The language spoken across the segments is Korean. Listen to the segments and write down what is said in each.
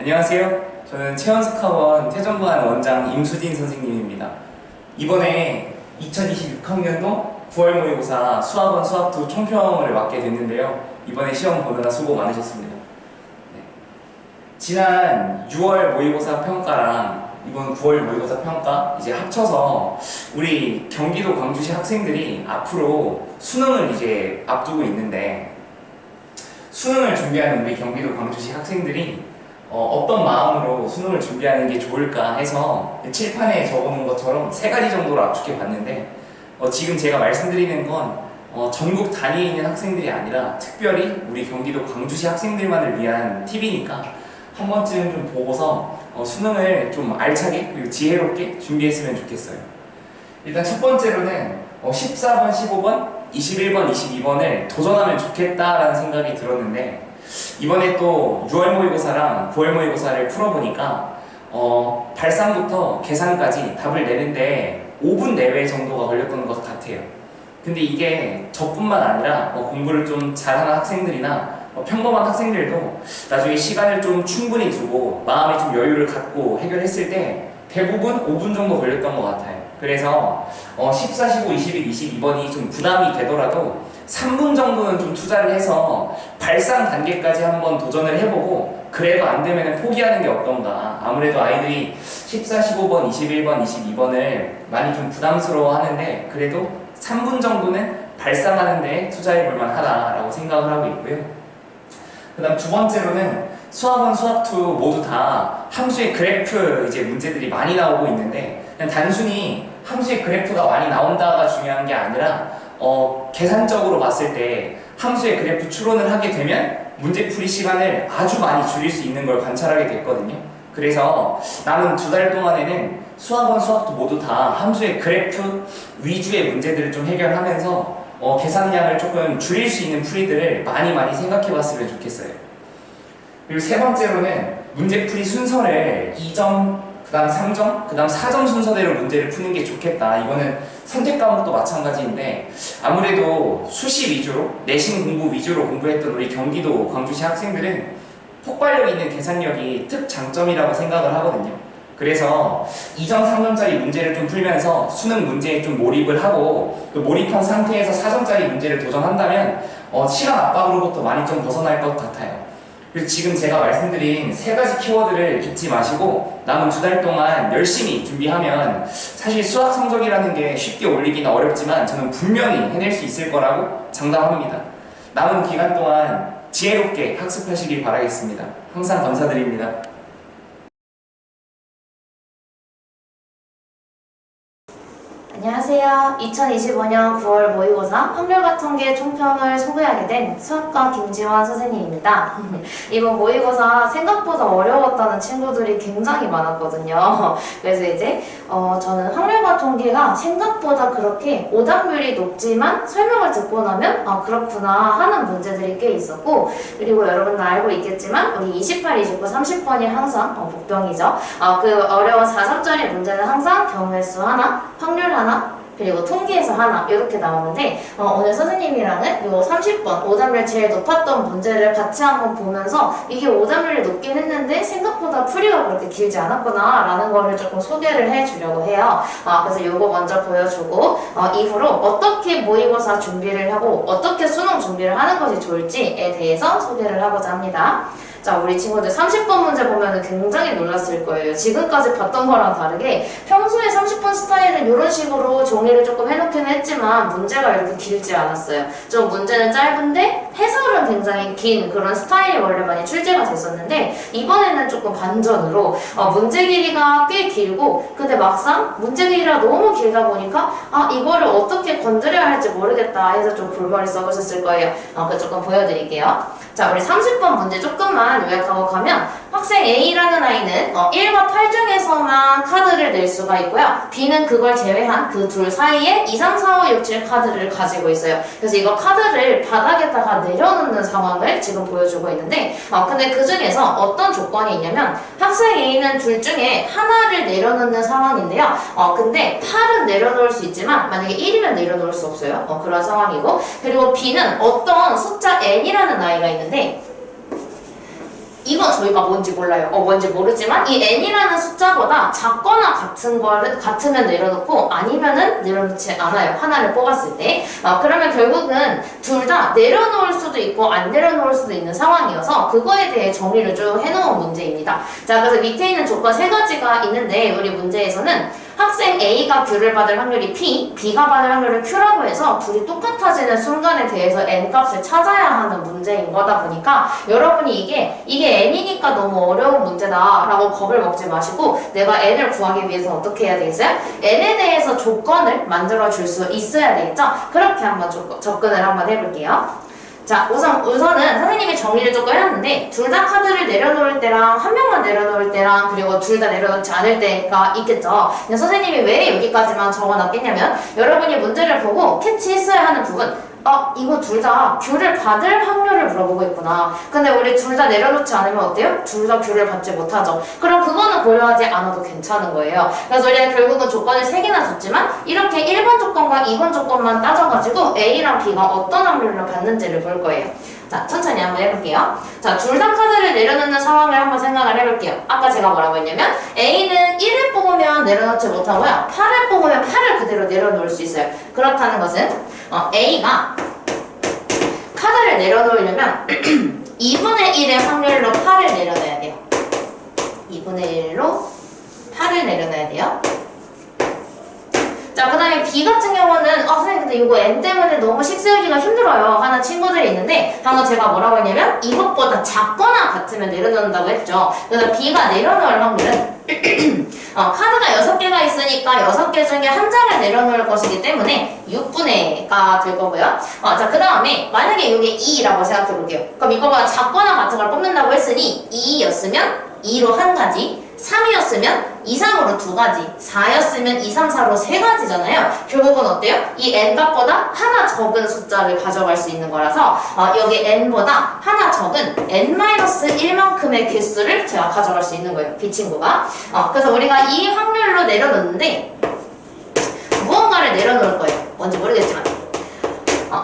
안녕하세요. 저는 최연숙학원 태전부한 원장 임수진 선생님입니다. 이번에 2026학년도 9월 모의고사 수학원 수학2 총평을 맡게 됐는데요. 이번에 시험 보느라 수고 많으셨습니다. 네. 지난 6월 모의고사 평가랑 이번 9월 모의고사 평가 이제 합쳐서 우리 경기도 광주시 학생들이 앞으로 수능을 이제 앞두고 있는데, 수능을 준비하는 우리 경기도 광주시 학생들이 어떤 마음으로 수능을 준비하는 게 좋을까 해서 칠판에 적어놓은 것처럼 3가지 정도로 압축해 봤는데, 지금 제가 말씀드리는 건 전국 단위에 있는 학생들이 아니라 특별히 우리 경기도 광주시 학생들만을 위한 팁이니까 한 번쯤 좀 보고서 수능을 좀 알차게 그리고 지혜롭게 준비했으면 좋겠어요. 일단 첫 번째로는 14번, 15번, 21번, 22번을 도전하면 좋겠다라는 생각이 들었는데, 이번에 또 6월 모의고사랑 9월 모의고사를 풀어보니까 발상부터 계산까지 답을 내는데 5분 내외 정도가 걸렸던 것 같아요. 근데 이게 저뿐만 아니라 공부를 좀 잘하는 학생들이나 평범한 학생들도 나중에 시간을 좀 충분히 두고 마음에 좀 여유를 갖고 해결했을 때 대부분 5분 정도 걸렸던 것 같아요. 그래서 14, 15, 21, 22번이 좀 부담이 되더라도 3분 정도는 좀 투자를 해서 발상 단계까지 한번 도전을 해보고, 그래도 안 되면 포기하는 게 어떤가. 아무래도 아이들이 14, 15번, 21번, 22번을 많이 좀 부담스러워 하는데, 그래도 3분 정도는 발상하는 데 투자해 볼 만하다라고 생각을 하고 있고요. 그 다음 두 번째로는 수학원, 수학2 모두 다 함수의 그래프 이제 문제들이 많이 나오고 있는데, 그냥 단순히 함수의 그래프가 많이 나온다가 중요한 게 아니라 계산적으로 봤을 때 함수의 그래프 추론을 하게 되면 문제풀이 시간을 아주 많이 줄일 수 있는 걸 관찰하게 됐거든요. 그래서 남은 2달 동안에는 수학원, 수학도 모두 다 함수의 그래프 위주의 문제들을 좀 해결하면서 계산량을 조금 줄일 수 있는 풀이들을 많이 생각해 봤으면 좋겠어요. 그리고 세 번째로는 문제풀이 순서를 2점, 그 다음 3점, 그 다음 4점 순서대로 문제를 푸는 게 좋겠다. 이거는 선택 과목도 마찬가지인데, 아무래도 수시 위주로, 내신 공부 위주로 공부했던 우리 경기도 광주시 학생들은 폭발력 있는 계산력이 특장점이라고 생각을 하거든요. 그래서 2점, 3점짜리 문제를 좀 풀면서 수능 문제에 좀 몰입을 하고, 그 몰입한 상태에서 4점짜리 문제를 도전한다면 시간 압박으로부터 많이 좀 벗어날 것 같아요. 그래서 지금 제가 말씀드린 3가지 키워드를 잊지 마시고 남은 2달 동안 열심히 준비하면, 사실 수학 성적이라는 게 쉽게 올리기는 어렵지만 저는 분명히 해낼 수 있을 거라고 장담합니다. 남은 기간 동안 지혜롭게 학습하시길 바라겠습니다. 항상 감사드립니다. 안녕하세요. 2025년 9월 모의고사 확률과 통계 총평을 소개하게 된 수학과 김지원 선생님입니다. 이번 모의고사 생각보다 어려웠다는 친구들이 굉장히 많았거든요. 그래서 이제 저는 확률과 통계가 생각보다 그렇게 오답률이 높지만 설명을 듣고 나면 그렇구나 하는 문제들이 꽤 있었고, 그리고 여러분 다 알고 있겠지만 우리 28, 29, 30번이 항상 복병이죠. 그 어려운 4점짜리 문제는 항상 경우의 수 하나, 확률 하나, 그리고 통계에서 하나 이렇게 나오는데, 오늘 선생님이랑은 요 30번 오답률 제일 높았던 문제를 같이 한번 보면서 이게 오답률이 높긴 했는데 생각보다 풀이가 그렇게 길지 않았구나 라는 거를 조금 소개를 해주려고 해요. 그래서 요거 먼저 보여주고 이후로 어떻게 모의고사 준비를 하고 어떻게 수능 준비를 하는 것이 좋을지에 대해서 소개를 하고자 합니다. 자, 우리 친구들 30번 문제 보면 굉장히 놀랐을 거예요. 지금까지 봤던 거랑 다르게 평소에 30번 스타일은 이런 식으로 정리를 조금 해놓기는 했지만 문제가 이렇게 길지 않았어요. 좀 문제는 짧은데 해설은 굉장히 긴 그런 스타일이 원래 많이 출제가 됐었는데, 이번에는 조금 반전으로 문제 길이가 꽤 길고, 근데 막상 문제 길이가 너무 길다 보니까 이거를 어떻게 건드려야 할지 모르겠다 해서 좀 골머리 써보셨을 거예요. 그거 조금 보여드릴게요. 자, 우리 30번 문제 조금만 요약하고 가면, 학생 A라는 아이는 1과 8 중에서만 카드를 낼 수가 있고요. B는 그걸 제외한 그 둘 사이에 2, 3, 4, 5, 6, 7 카드를 가지고 있어요. 그래서 이거 카드를 바닥에다가 내려놓는 상황을 지금 보여주고 있는데, 근데 그 중에서 어떤 조건이 있냐면, 학생 A는 둘 중에 하나를 내려놓는 상황인데요. 근데 8은 내려놓을 수 있지만 만약에 1이면 내려놓을 수 없어요. 그런 상황이고, 그리고 B는 어떤 숫자 N이라는 아이가 있는데, 이건 저희가 뭔지 몰라요. 뭔지 모르지만 이 n이라는 숫자보다 작거나 같으면 내려놓고 아니면은 내려놓지 않아요. 하나를 뽑았을 때. 그러면 결국은 둘 다 내려놓을 수도 있고 안 내려놓을 수도 있는 상황이어서 그거에 대해 정리를 좀 해놓은 문제입니다. 자, 그래서 밑에 있는 조건 세 가지가 있는데 우리 문제에서는 학생 A가 Q를 받을 확률이 P, B가 받을 확률을 Q라고 해서 둘이 똑같아지는 순간에 대해서 N값을 찾아야 하는 문제인 거다 보니까 여러분이 이게 N이니까 너무 어려운 문제다 라고 겁을 먹지 마시고 내가 N을 구하기 위해서 어떻게 해야 되겠어요? N에 대해서 조건을 만들어 줄 수 있어야 되겠죠? 그렇게 한번 접근을 한번 해볼게요. 자, 우선은 선생님이 정리를 조금 해놨는데 둘 다 카드를 내려놓을 때랑 한 명만 내려놓을 때랑 그리고 둘 다 내려놓지 않을 때가 있겠죠. 근데 선생님이 왜 여기까지만 적어놨겠냐면 여러분이 문제를 보고 캐치했어야 하는 부분 이거 둘 다 귤을 받을 확률을 물어보고 있구나. 근데 우리 둘 다 내려놓지 않으면 어때요? 둘 다 귤을 받지 못하죠. 그럼 그거는 고려하지 않아도 괜찮은 거예요. 그래서 우리가 결국은 조건을 3개나 줬지만 이렇게 1번 조건과 2번 조건만 따져가지고 A랑 B가 어떤 확률로 받는지를 볼 거예요. 자, 천천히 한번 해볼게요. 자, 둘 다 카드를 내려놓는 상황을 한번 생각을 해볼게요. 아까 제가 뭐라고 했냐면 A는 1을 뽑으면 내려놓지 못하고요. 8을 뽑으면 8을 그대로 내려놓을 수 있어요. 그렇다는 것은 A가 카드를 내려놓으려면 2분의 1의 확률로 8을 내려놔야 돼요. 2분의 1로 8을 내려놔야 돼요. 자, 그 다음에 B 같은 경우는 선생님 근데 이거 N 때문에 너무 식 세우기가 힘들어요 하는 친구들이 있는데 방금 제가 뭐라고 했냐면 이것보다 작거나 같으면 내려놓는다고 했죠. 그래서 B가 내려놓을 확률은 카드가 6개가 있으니까 6개 중에 한 장을 내려놓을 것이기 때문에 6분의가 될 거고요. 자, 그 다음에 만약에 이게 2라고 생각해 볼게요. 그럼 이거보다 작거나 같은 걸 뽑는다고 했으니 2였으면 2로 한 가지, 3이었으면 2, 3으로 2가지, 4였으면 2, 3, 4로 3가지잖아요. 결국은 어때요? 이 n값보다 하나 적은 숫자를 가져갈 수 있는 거라서 여기 n보다 하나 적은 n-1만큼의 개수를 제가 가져갈 수 있는 거예요. B 친구가. 그래서 우리가 이 확률로 내려놓는데 무언가를 내려놓을 거예요. 뭔지 모르겠지만.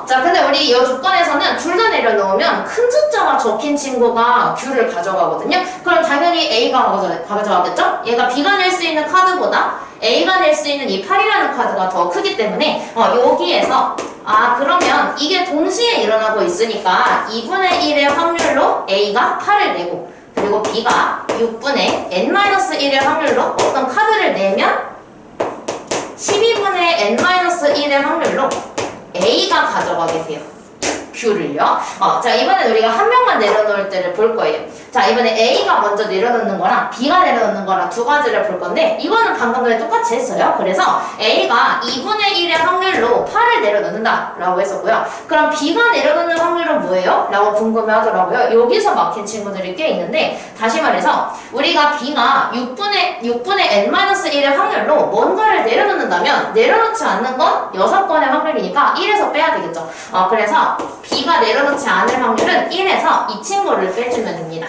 자, 근데 우리 이 조건에서는 둘 다 내려놓으면 큰 숫자가 적힌 친구가 Q를 가져가거든요. 그럼 당연히 A가 가져가겠죠? 얘가 B가 낼 수 있는 카드보다 A가 낼 수 있는 이 8이라는 카드가 더 크기 때문에 여기에서 그러면 이게 동시에 일어나고 있으니까 2분의 1의 확률로 A가 8을 내고 그리고 B가 6분의 n-1의 확률로 어떤 카드를 내면 12분의 n-1의 확률로 A가 가져가게 돼요. Q를요. 자, 이번엔 우리가 한 명만 내려놓을 때를 볼 거예요. 자, 이번에 A가 먼저 내려놓는 거랑 B가 내려놓는 거랑 두 가지를 볼 건데 이거는 방금 전에 똑같이 했어요. 그래서 A가 2분의 1의 확률로 8을 내려놓는다 라고 했었고요. 그럼 B가 내려놓는 확률은 뭐예요? 라고 궁금해 하더라고요. 여기서 막힌 친구들이 꽤 있는데 다시 말해서 우리가 B가 6분의 n-1의 확률로 뭔가를 내려놓는다면 내려놓지 않는 건 6건의 확률이니까 1에서 빼야 되겠죠. 그래서 B가 내려놓지 않을 확률은 1에서 이 친구를 빼주면 됩니다.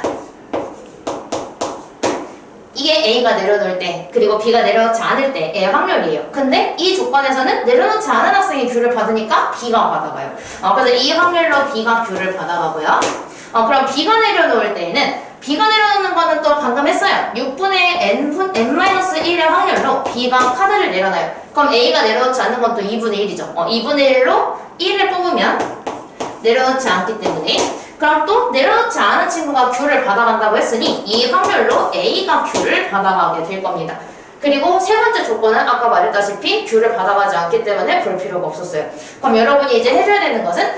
이게 A가 내려놓을 때 그리고 B가 내려놓지 않을 때의 확률이에요. 근데 이 조건에서는 내려놓지 않은 학생이 Q를 받으니까 B가 받아가요. 그래서 이 확률로 B가 Q를 받아가고요. 그럼 B가 내려놓을 때에는 B가 내려놓는 거는 또 방금 했어요. 6분의 n-1의 확률로 B가 카드를 내려놔요. 그럼 A가 내려놓지 않는 건 또 2분의 1이죠. 2분의 1로 1을 뽑으면 내려놓지 않기 때문에 그럼 또 내려놓지 않은 친구가 Q를 받아간다고 했으니 이 확률로 A가 Q를 받아가게 될 겁니다. 그리고 세 번째 조건은 아까 말했다시피 Q를 받아가지 않기 때문에 볼 필요가 없었어요. 그럼 여러분이 이제 해줘야 되는 것은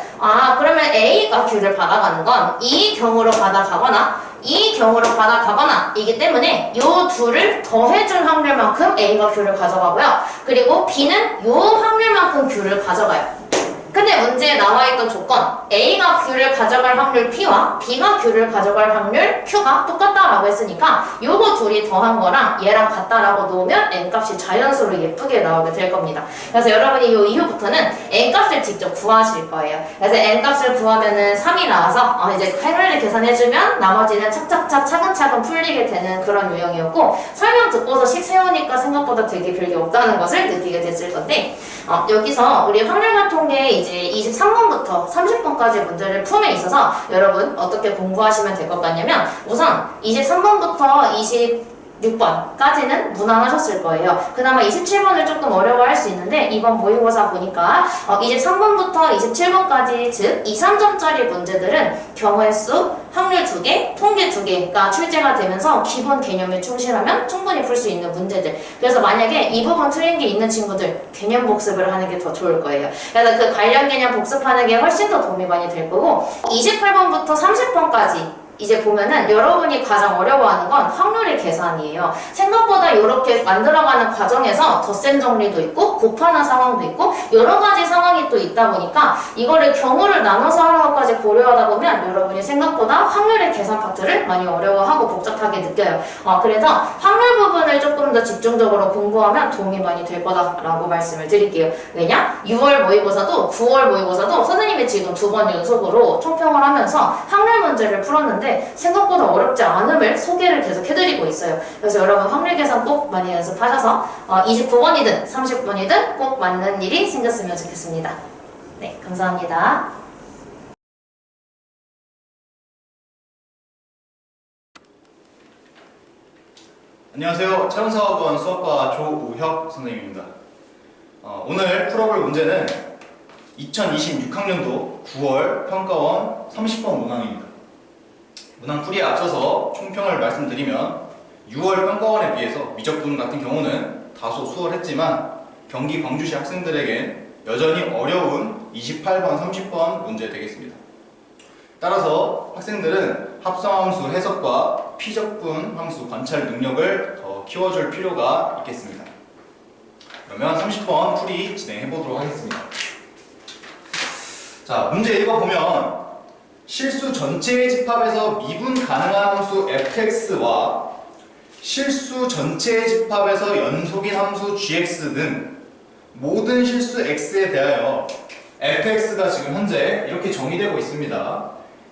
그러면 A가 Q를 받아가는 건 이 경우로 받아가거나 이 경우로 받아가거나 이기 때문에 요 둘을 더해준 확률만큼 A가 Q를 가져가고요. 그리고 B는 요 확률만큼 Q를 가져가요. 근데 문제에 나와있던 조건 A가 Q를 가져갈 확률 P와 B가 Q를 가져갈 확률 Q가 똑같다라고 했으니까 요거 둘이 더한 거랑 얘랑 같다라고 놓으면 N값이 자연수로 예쁘게 나오게 될 겁니다. 그래서 여러분이 요 이후부터는 N값을 직접 구하실 거예요. 그래서 N값을 구하면은 3이 나와서 이제 확률을 계산해주면 나머지는 착착착 차근차근 풀리게 되는 그런 유형이었고 설명 듣고서 식 세우니까 생각보다 되게 별게 없다는 것을 느끼게 됐을 건데 여기서 우리 확률과 통계 이제 23번부터 30번까지 문제를 품에 있어서 여러분 어떻게 공부하시면 될 것 같냐면 우선 23번부터 26번까지는 무난하셨을 거예요. 그나마 27번을 조금 어려워할 수 있는데 이번 모의고사 보니까 23번부터 27번까지 즉 2, 3점짜리 문제들은 경우의 수, 확률 2개, 통계 2개가 출제가 되면서 기본 개념에 충실하면 충분히 풀 수 있는 문제들. 그래서 만약에 이 부분 틀린 게 있는 친구들 개념 복습을 하는 게 더 좋을 거예요. 그래서 그 관련 개념 복습하는 게 훨씬 더 도움이 많이 될 거고 28번부터 30번까지 이제 보면은 여러분이 가장 어려워하는 건 확률의 계산이에요. 생각보다 이렇게 만들어가는 과정에서 덧셈 정리도 있고 곱하는 상황도 있고 여러 가지 상황이 또 있다 보니까 이거를 경우를 나눠서 하는 것까지 고려하다 보면 여러분이 생각보다 확률의 계산 파트를 많이 어려워하고 복잡하게 느껴요. 그래서 확률 부분을 조금 더 집중적으로 공부하면 도움이 많이 될 거다라고 말씀을 드릴게요. 왜냐? 6월 모의고사도 9월 모의고사도 선생님이 지금 2번 연속으로 총평을 하면서 확률 문제를 풀었는데 생각보다 어렵지 않음을 소개를 계속 해드리고 있어요. 그래서 여러분 확률 계산 꼭 많이 연습하셔서 29번이든 30번이든 꼭 맞는 일이 생겼으면 좋겠습니다. 네, 감사합니다. 안녕하세요. 차용사학원 수학과 조우혁 선생님입니다. 오늘 풀어볼 문제는 2026학년도 9월 평가원 30번 문항입니다. 문항풀이에 앞서서 총평을 말씀드리면 6월 평가원에 비해서 미적분 같은 경우는 다소 수월했지만 경기 광주시 학생들에겐 여전히 어려운 28번, 30번 문제 되겠습니다. 따라서 학생들은 합성함수 해석과 피적분 함수 관찰 능력을 더 키워줄 필요가 있겠습니다. 그러면 30번 풀이 진행해 보도록 하겠습니다. 자, 문제 읽어보면 실수 전체의 집합에서 미분 가능한 함수 fx와 실수 전체의 집합에서 연속인 함수 gx 등 모든 실수 x에 대하여 fx가 지금 현재 이렇게 정의되고 있습니다.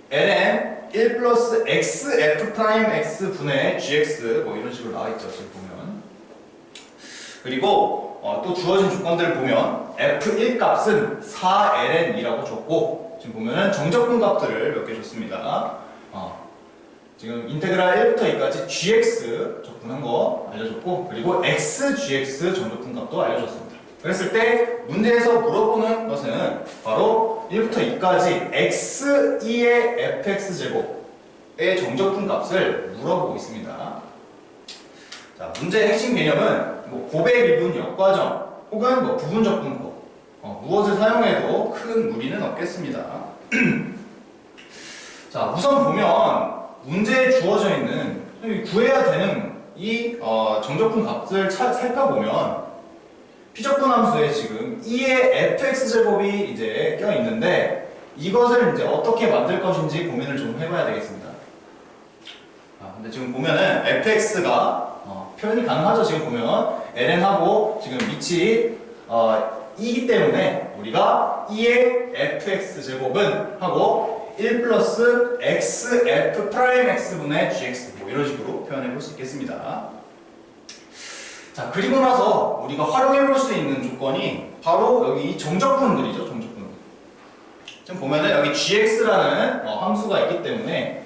ln 1 플러스 x f 프라임 x 분의 gx 뭐 이런 식으로 나와있죠. 지금 보면. 그리고 또 주어진 조건들을 보면 f1 값은 4ln이라고 줬고 지금 보면은 정적분 값들을 몇 개 줬습니다. 지금 인테그랄 1부터 2까지 gx 적분한 거 알려줬고 그리고 xgx 정적분 값도 알려줬습니다. 그랬을 때 문제에서 물어보는 것은 바로 1부터 2까지 x2의 fx제곱의 정적분 값을 물어보고 있습니다. 자, 문제의 핵심 개념은 뭐 곱의 미분 역과정 혹은 뭐 부분적분법 무엇을 사용해도 큰 무리는 없겠습니다. 자, 우선 보면 문제에 주어져 있는 구해야 되는 이 정적분 값을 살펴보면 피적분 함수에 지금 2의 fx제곱이 이제 껴 있는데 이것을 이제 어떻게 만들 것인지 고민을 좀 해봐야 되겠습니다. 근데 지금 보면은 fx가 표현이 가능하죠. 지금 보면 ln하고 지금 밑이 2이기 때문에 우리가 2의 fx제곱은 하고 1 플러스 x f 프라임 x 분의 gx 뭐 이런 식으로 표현해 볼 수 있겠습니다. 자, 그리고 나서 우리가 활용해 볼 수 있는 조건이 바로 여기 이 정적분들이죠. 정적분. 지금 보면은 여기 gx라는 함수가 있기 때문에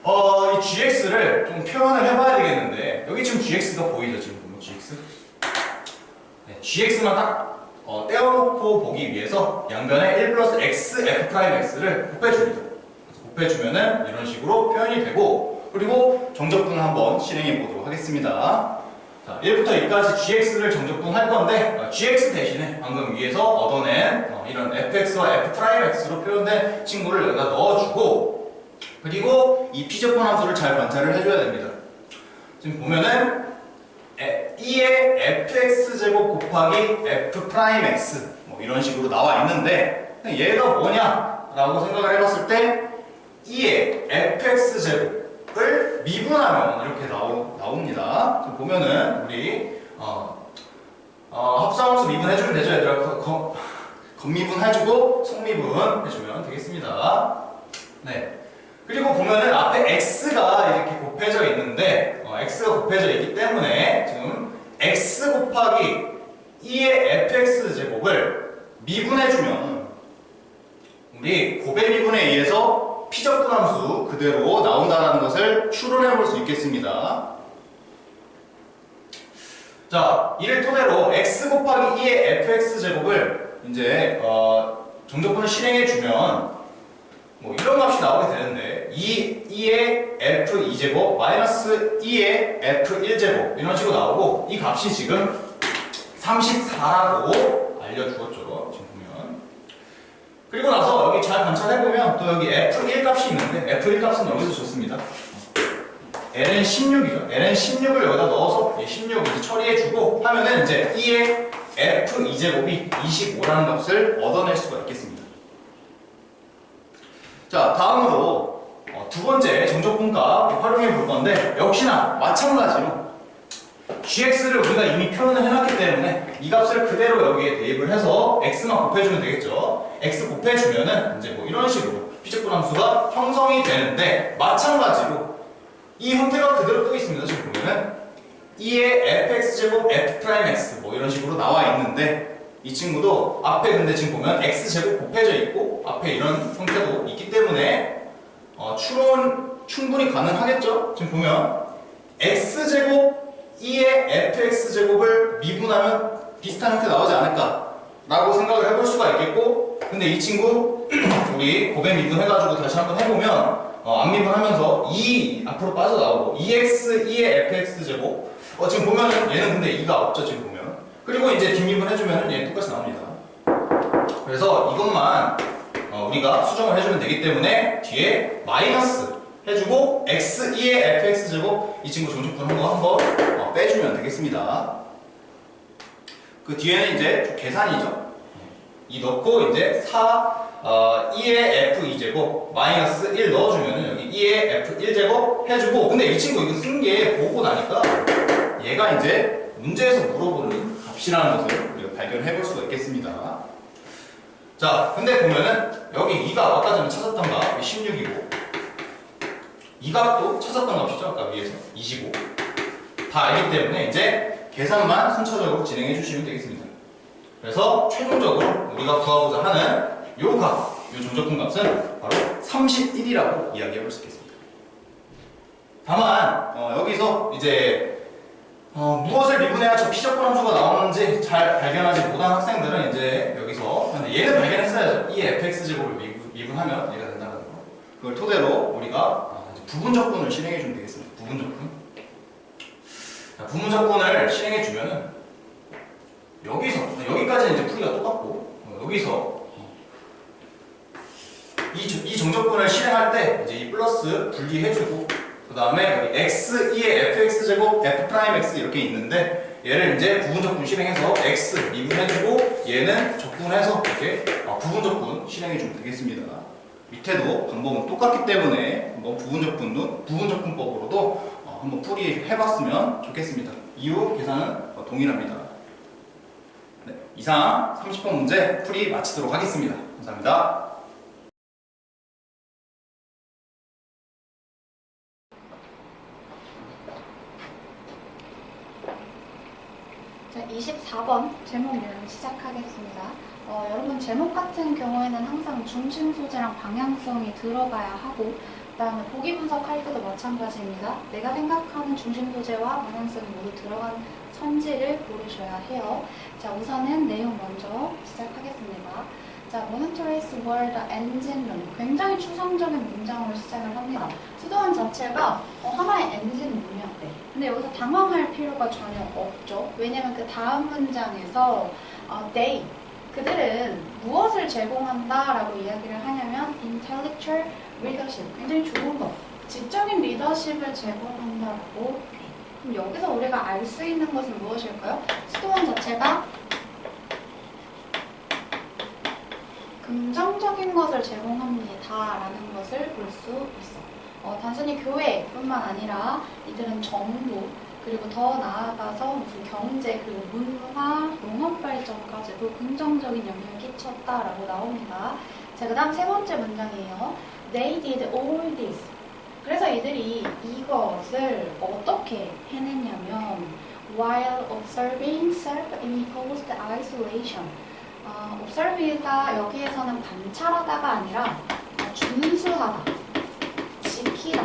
이 gx를 좀 표현을 해봐야 되겠는데 여기 지금 gx가 보이죠? 지금 보면 gx? 네, gx만 딱 떼어놓고 보기 위해서 양변에 1 플러스 x f 프라임 x를 곱해줍니다. 곱해주면은 이런 식으로 표현이 되고 그리고 정적분을 한번 실행해 보도록 하겠습니다. 자, 1부터 2까지 gx를 정적분 할 건데 gx 대신에 방금 위에서 얻어낸 이런 fx와 f 프라임 x로 표현된 친구를 여기다 넣어주고 그리고 이 피적분 함수를 잘 관찰을 해줘야 됩니다. 지금 보면은 2의 fx제곱 곱하기 f 프라임 x 뭐 이런 식으로 나와 있는데 얘가 뭐냐 라고 생각을 해봤을 때 2의 fx제곱을 미분하면 이렇게 나옵니다. 지금 보면은 우리 합성함수 미분 해주면 되죠. 얘들아 겉미분 해주고 속미분 해주면 되겠습니다. 네. 그리고 보면은 앞에 x가 이렇게 곱해져 있는데 x가 곱해져 있기 때문에 지금 x 곱하기 2의 fx 제곱을 미분해주면 우리 곱의 미분에 의해서 피적분함수 그대로 나온다는 것을 추론해 볼 수 있겠습니다. 자, 이를 토대로 x 곱하기 2의 fx 제곱을 이제 정적분을 실행해 주면 뭐 이런 값이 나오게 되는데 2의 f2제곱 마이너스 2의 f1제곱 이런 식으로 나오고 이 값이 지금 34라고 알려주었죠. 지금 보면. 그리고 나서 여기 잘 관찰해보면 또 여기 f1 값이 있는데 f1 값은 여기서 줬습니다. ln 16이죠. ln 16을 여기다 넣어서 16 이제 처리해주고 하면은 이제 2의 f2제곱이 25라는 값을 얻어낼 수가 있겠습니다. 자, 다음으로 두 번째 정적분값 활용해 볼 건데 역시나 마찬가지로 gx를 우리가 이미 표현을 해놨기 때문에 이 값을 그대로 여기에 대입을 해서 x만 곱해주면 되겠죠. x 곱해주면은 이제 뭐 이런 식으로 피적분함수가 형성이 되는데 마찬가지로 이 형태가 그대로 또 있습니다. 지금 보면은 2의 fx제곱 f'x 뭐 이런 식으로 나와 있는데 이 친구도 앞에 근데 지금 보면 x제곱 곱해져 있고 앞에 이런 형태도 있기 때문에 추론 충분히 가능하겠죠? 지금 보면 x제곱 2의 fx제곱을 미분하면 비슷한 형태 나오지 않을까 라고 생각을 해볼 수가 있겠고 근데 이 친구 우리 곱의 미분 해가지고 다시 한번 해보면 안 미분하면서 2 앞으로 빠져나오고 2x 2의 fx제곱 지금 보면은 얘는 근데 2가 없죠 지금 보면 그리고 이제 뒷미분 해주면은 얘는 똑같이 나옵니다. 그래서 이것만 우리가 수정을 해주면 되기 때문에 뒤에 마이너스 해주고 x 2의 fx제곱 이 친구 정적분 한번 빼주면 되겠습니다. 그 뒤에는 이제 계산이죠. 2 넣고 이제 2의 f2제곱 마이너스 1 넣어주면 여기 2의 f1제곱 해주고 근데 이 친구 이거 쓴 게 보고 나니까 얘가 이제 문제에서 물어보는 값이라는 것을 우리가 발견해 볼 수가 있겠습니다. 자, 근데 보면은 여기 2가 아까 전에 찾았던 값이 16이고 이 값도 찾았던 값이죠. 아까 위에서 25 다 알기 때문에 이제 계산만 순차적으로 진행해 주시면 되겠습니다. 그래서 최종적으로 우리가 구하고자 하는 요 값, 요 정적분 값은 바로 31이라고 이야기해 볼 수 있겠습니다. 다만 여기서 이제 무엇을 미분해야 저 피적분 함수가 나오는지 잘 발견하지 못한 학생들은 이제 여기서 얘는 발견했어야죠. 이 fx제곱을 미분하면 얘가 된다는 거. 그걸 토대로 우리가 부분적분을 실행해 주면 되겠습니다. 부분적분. 자, 부분적분을 실행해 주면은 여기서 여기까지는 이제 풀이가 똑같고 여기서 이 정적분을 실행할 때 이제 이 플러스 분리해주고 그 다음에 여기 x 2의 fx제곱 f'x 이렇게 있는데 얘를 이제 부분적분 실행해서 x 미분해주고 얘는 적분해서 이렇게 부분적분 실행해주면 되겠습니다. 밑에도 방법은 똑같기 때문에 한번 부분적분법으로도 한번 풀이해봤으면 좋겠습니다. 이후 계산은 동일합니다. 네, 이상 30번 문제 풀이 마치도록 하겠습니다. 감사합니다. 자, 24번 제목 요령 시작하겠습니다. 여러분 제목 같은 경우에는 항상 중심 소재랑 방향성이 들어가야 하고 그 다음에 보기 분석할 때도 마찬가지입니다. 내가 생각하는 중심 소재와 방향성이 모두 들어간 선지를 고르셔야 해요. 자, 우선은 내용 먼저 시작하겠습니다. 자, monotrace were the engine room. 굉장히 추상적인 문장으로 시작을 합니다. 수도원 자체가 하나의 엔진룸이요. 네. 근데 여기서 당황할 필요가 전혀 없죠. 왜냐면 그 다음 문장에서 they, 그들은 무엇을 제공한다라고 이야기를 하냐면 intellectual leadership, 굉장히 좋은 것, 지적인 리더십을 제공한다고. 그럼 여기서 우리가 알 수 있는 것은 무엇일까요? 수도원 자체가 긍정적인 것을 제공합니다라는 것을 볼 수 있어. 단순히 교회뿐만 아니라 이들은 정부 그리고 더 나아가서 무슨 경제 그리고 문화, 농업 발전까지도 긍정적인 영향을 끼쳤다라고 나옵니다. 자, 그다음 세 번째 문장이에요. They did all this. 그래서 이들이 이것을 어떻게 해냈냐면 while observing self-imposed isolation. observe가 여기에서는 관찰하다가 아니라 준수하다, 지키다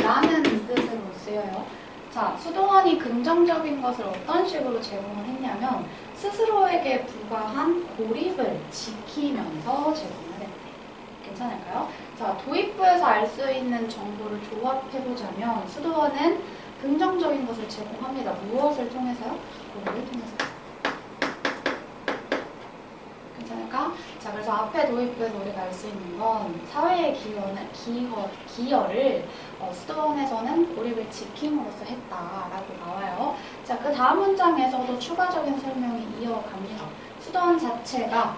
라는 뜻으로 쓰여요. 자, 수도원이 긍정적인 것을 어떤 식으로 제공을 했냐면 스스로에게 부과한 고립을 지키면서 제공을 했대. 괜찮을까요? 자, 도입부에서 알 수 있는 정보를 조합해보자면 수도원은 긍정적인 것을 제공합니다. 무엇을 통해서요? 고립을 통해서. 괜찮을까? 자, 그래서 앞에 도입부에서 우리가 알 수 있는 건 사회의 기여를 수도원에서는 고립을 지킴으로써 했다라고 나와요. 자, 그 다음 문장에서도 추가적인 설명이 이어갑니다. 수도원 자체가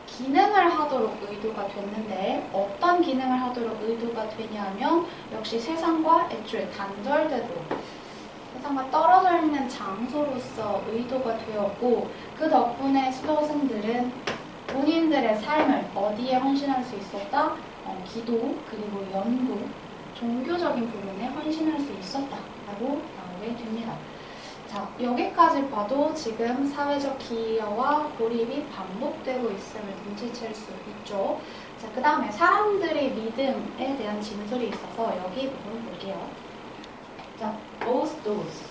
기능을 하도록 의도가 됐는데 어떤 기능을 하도록 의도가 되냐면 역시 세상과 애초에 단절되도록 세상과 떨어져 있는 장소로서 의도가 되었고 그 덕분에 수도생들은 본인들의 삶을 어디에 헌신할 수 있었다? 기도, 그리고 연구, 종교적인 부분에 헌신할 수 있었다라고 나오게 됩니다. 자, 여기까지 봐도 지금 사회적 기여와 고립이 반복되고 있음을 눈치챌 수 있죠. 자, 그 다음에 사람들의 믿음에 대한 진술이 있어서 여기 부분 볼게요. 자, both those.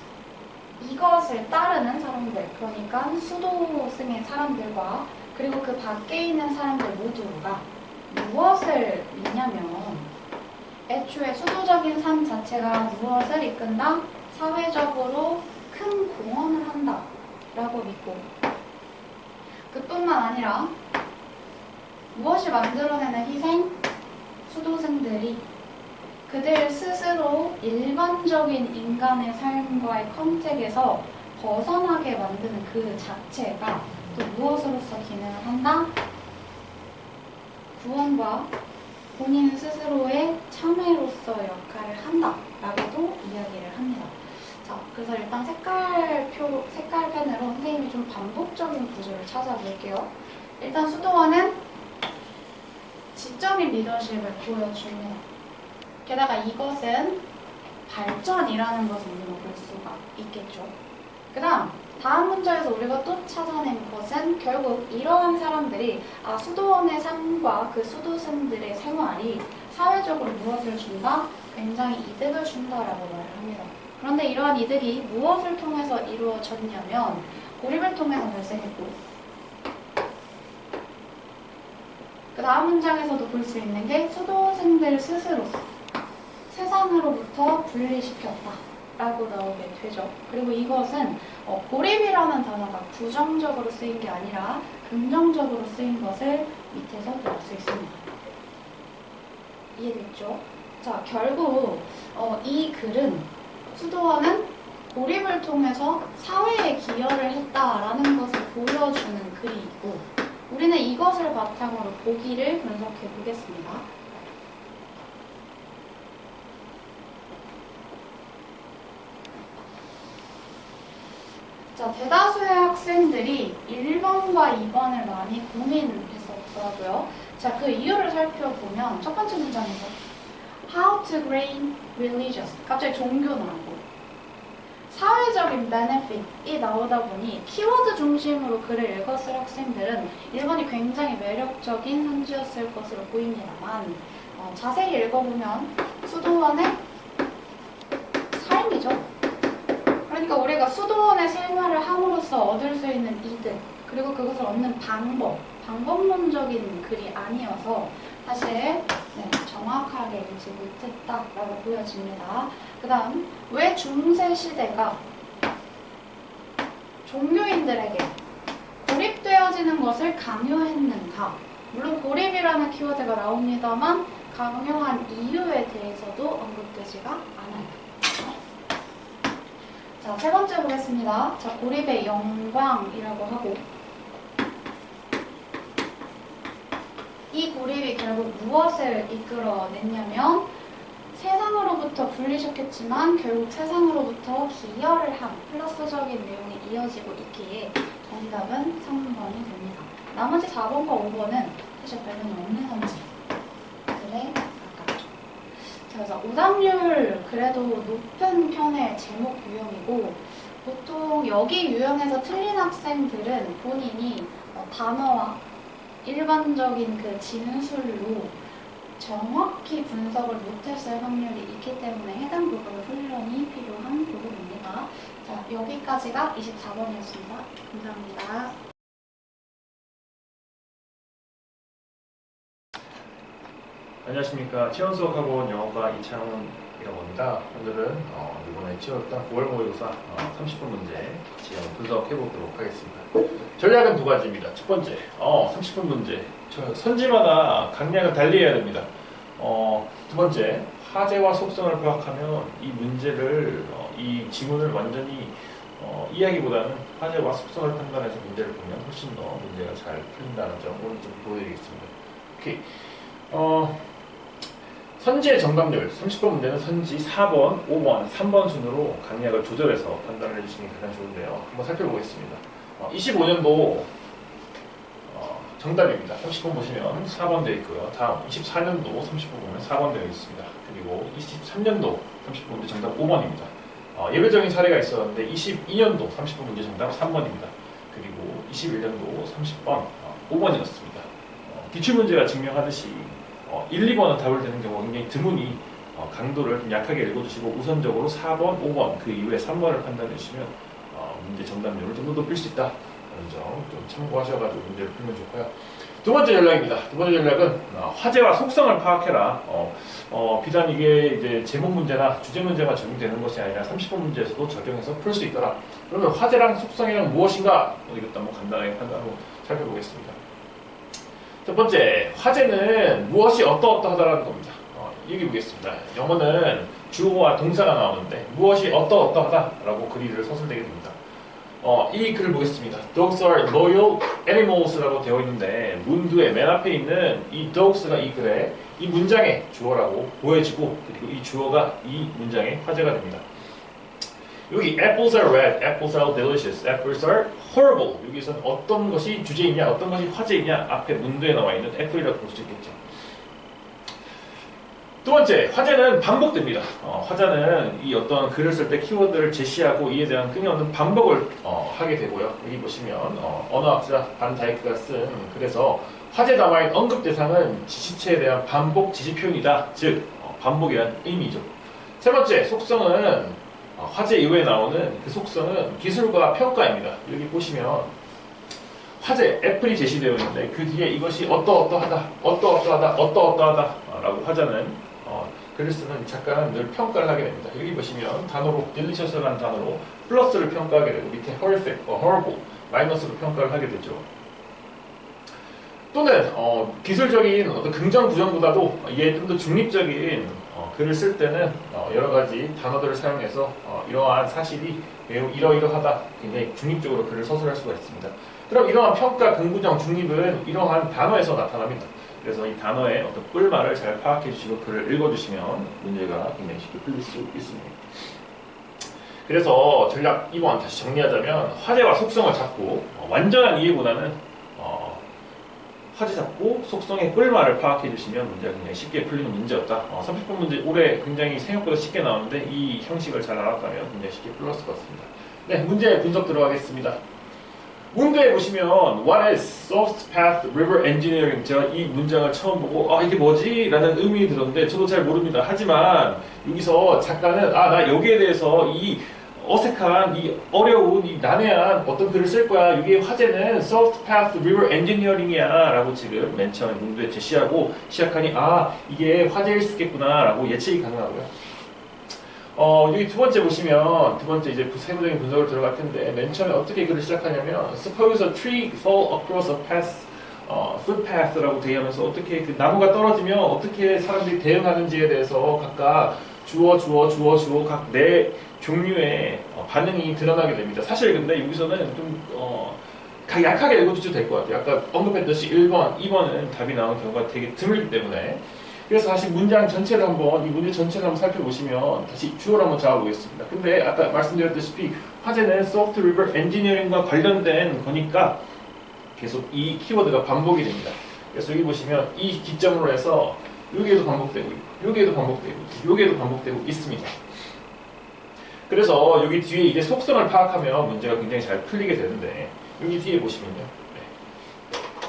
이것을 따르는 사람들, 그러니까 수도승의 사람들과 그리고 그 밖에 있는 사람들 모두가 무엇을 믿냐면 애초에 수도적인 삶 자체가 무엇을 이끈다? 사회적으로 큰 공헌을 한다 라고 믿고 그뿐만 아니라 무엇이 만들어내는 희생? 수도승들이 그들 스스로 일반적인 인간의 삶과의 컨택에서 벗어나게 만드는 그 자체가 또 무엇으로서 기능을 한다? 구원과 본인 스스로의 참회로서 역할을 한다 라고도 이야기를 합니다. 자, 그래서 일단 색깔펜으로 선생님이 좀 반복적인 구조를 찾아볼게요. 일단 수도원은 지적인 리더십을 보여줍니다. 게다가 이것은 발전이라는 것을 우리가 볼 수가 있겠죠. 그 다음 문장에서 우리가 또 찾아낸 것은 결국 이러한 사람들이 수도원의 삶과 그 수도승들의 생활이 사회적으로 무엇을 준다? 굉장히 이득을 준다라고 말을 합니다. 그런데 이러한 이득이 무엇을 통해서 이루어졌냐면 고립을 통해서 발생했고 그 다음 문장에서도 볼 수 있는 게 수도승들 스스로 세상으로부터 분리시켰다 라고 나오게 되죠. 그리고 이것은 고립이라는 단어가 부정적으로 쓰인 게 아니라 긍정적으로 쓰인 것을 밑에서 볼 수 있습니다. 이해됐죠? 자, 결국 이 글은 수도원은 고립을 통해서 사회에 기여를 했다라는 것을 보여주는 글이 있고 우리는 이것을 바탕으로 보기를 분석해 보겠습니다. 자, 대다수의 학생들이 1번과 2번을 많이 고민했었더라고요. 자, 그 이유를 살펴보면 첫 번째 문장에서 How to gain religious. 갑자기 종교 나오고 사회적인 benefit이 나오다 보니 키워드 중심으로 글을 읽었을 학생들은 1번이 굉장히 매력적인 선지였을 것으로 보입니다만 자세히 읽어보면 수도원의 삶이죠. 그러니까 우리가 수도원의 생활을 함으로써 얻을 수 있는 이득 그리고 그것을 얻는 방법론적인 글이 아니어서 사실 정확하게 읽지 못했다라고 보여집니다. 그 다음 왜 중세시대가 종교인들에게 고립되어지는 것을 강요했는가. 물론 고립이라는 키워드가 나옵니다만 강요한 이유에 대해서도 언급되지가 않아요. 자, 세 번째 보겠습니다. 자, 고립의 영광이라고 하고 이 고립이 결국 무엇을 이끌어냈냐면 세상으로부터 분리시켰지만 결국 세상으로부터 기여를 한 플러스적인 내용이 이어지고 있기에 정답은 3번이 됩니다. 나머지 4번과 5번은 사실 별로 없는 선지들에 가깝죠. 자, 그래서 오답률 그래도 높은 편의 제목 유형이고 보통 여기 유형에서 틀린 학생들은 본인이 단어와 일반적인 그 진술로 정확히 분석을 못했을 확률이 있기 때문에 해당 부분 훈련이 필요한 부분입니다. 자, 여기까지가 24번이었습니다. 감사합니다. 안녕하십니까. 치원수학학원 영어과 이창훈이라고 합니다. 오늘은 이번에 치웠던 9월 모의고사 30분 문제 같이 한번 분석해 보도록 하겠습니다. 전략은 두 가지입니다. 첫 번째, 30분 문제. 선지마다 강약을 달리해야 됩니다. 두 번째, 화제와 속성을 파악하면 이 문제를, 이 지문을 완전히 이해하기보다는 화제와 속성을 판단해서 문제를 보면 훨씬 더 문제가 잘 풀린다는 점 오늘 좀 보여드리겠습니다. 오케이. 선지의 정답률 30번 문제는 선지 4번, 5번, 3번 순으로 강약을 조절해서 판단을 해주시는 게 가장 좋은데요. 한번 살펴보겠습니다. 25년도 정답입니다. 30번 보시면 4번 되어 있고요. 다음 24년도 30번 보면 4번 되어 있습니다. 그리고 23년도 30번 문제 정답 5번입니다. 예외적인 사례가 있었는데 22년도 30번 문제 정답 3번입니다. 그리고 21년도 30번 5번이었습니다. 기출문제가 증명하듯이 1, 2번은 답을 되는 경우가 굉장히 드무니 강도를 좀 약하게 읽어주시고 우선적으로 4번, 5번 그 이후에 3번을 판단해 주시면 문제 정답률을 좀 더 높일 수 있다. 라는 점 좀 참고하셔가지고 문제를 풀면 좋고요. 두 번째 전략입니다. 두 번째 전략은 화제와 속성을 파악해라. 비단 이게 이제 제목 문제나 주제 문제만 적용되는 것이 아니라 30번 문제에서도 적용해서 풀 수 있더라. 그러면 화제랑 속성이란 무엇인가? 이것도 한번 간단하게 판단하고 살펴보겠습니다. 첫 번째, 화제는 무엇이 어떠어떠하다라는 겁니다. 얘기해 보겠습니다. 영어는 주어와 동사가 나오는데 무엇이 어떠어떠하다라고 글을 서술되게 됩니다. 이 글을 보겠습니다. Dogs are loyal animals라고 되어 있는데 문두의 맨 앞에 있는 이 dogs가 이 글에 이 문장의 주어라고 보여지고 그리고 이 주어가 이 문장의 화제가 됩니다. 여기 apples are red, apples are delicious, apples are horrible. 여기서는 어떤 것이 주제이냐, 어떤 것이 화제이냐 앞에 문두에 나와 있는 apple이라고 볼 수 있겠죠. 두 번째, 화제는 반복됩니다. 화제는 이 어떤 글을 쓸 때 키워드를 제시하고 이에 대한 끊임없는 반복을 하게 되고요. 여기 보시면 언어학자 반 다이크가 쓴 글에서 화제 담아인 언급 대상은 지시체에 대한 반복 지시 표현이다. 즉 반복이란 의미죠. 세 번째, 속성은 화제 이후에 나오는 그 속성은 기술과 평가입니다. 여기 보시면 화제, 애플이 제시되어 있는데 그 뒤에 이것이 어떠어떠하다, 어떠어떠하다, 어떠어떠하다 라고 화자는 글을 쓰는 작가는 늘 평가를 하게 됩니다. 여기 보시면 단어로 delicious라는 단어로 플러스를 평가하게 되고 밑에 horrific, horrible 마이너스로 평가를 하게 되죠. 또는 기술적인 어떤 긍정 부정보다도 이게 좀 더 중립적인 글을 쓸 때는 여러 가지 단어들을 사용해서 이러한 사실이 매우 이러이러하다 굉장히 중립적으로 글을 서술할 수가 있습니다. 그럼 이러한 평가, 긍부정, 중립은 이러한 단어에서 나타납니다. 그래서 이 단어의 어떤 꿀말을 잘 파악해 주시고 글을 읽어주시면 문제가 굉장히 쉽게 풀릴 수 있습니다. 그래서 전략 2번 다시 정리하자면 화제와 속성을 잡고 완전한 이해보다는 화제 잡고 속성의 꿀말을 파악해 주시면 문제가 굉장히 쉽게 풀리는 문제였다. 30분 문제 올해 굉장히 생각보다 쉽게 나오는데 이 형식을 잘 알았다면 굉장히 쉽게 풀렸을 것 같습니다. 네, 문제 분석 들어가겠습니다. 문제에 보시면 What is soft path river engineering? 제가 이 문장을 처음 보고 이게 뭐지? 라는 의문이 들었는데 저도 잘 모릅니다. 하지만 여기서 작가는 나 여기에 대해서 이 어색한, 이 어려운, 이 난해한 어떤 글을 쓸 거야. 이게 화제는 soft path river engineering이야 라고 지금 맨 처음에 문도에 제시하고 시작하니 이게 화제일 수 있겠구나 라고 예측이 가능하고요. 여기 두 번째 보시면 두 번째 이제 세부적인 분석을 들어갈 텐데 맨 처음에 어떻게 글을 시작하냐면 Suppose a tree fall across a path, footpath라고 대하면서 어떻게 그 나무가 떨어지면 어떻게 사람들이 대응하는지에 대해서 각각 주어 각 네 종류의 반응이 드러나게 됩니다. 사실 근데 여기서는 좀 약하게 읽어주셔도 될 것 같아요. 아까 언급했듯이 1번, 2번은 답이 나오는 경우가 되게 드물기 때문에 그래서 다시 문장 전체를 한번 이 문제 전체를 한번 살펴보시면 다시 주어를 한번 잡아보겠습니다. 근데 아까 말씀드렸다시피 화제는 soft river engineering과 관련된 거니까 계속 이 키워드가 반복이 됩니다. 그래서 여기 보시면 이 기점으로 해서 여기에도 반복되고 있고, 여기에도 반복되고 있고, 여기에도 반복되고 있습니다. 그래서 여기 뒤에 이제 속성을 파악하면 문제가 굉장히 잘 풀리게 되는데 여기 뒤에 보시면요. 네.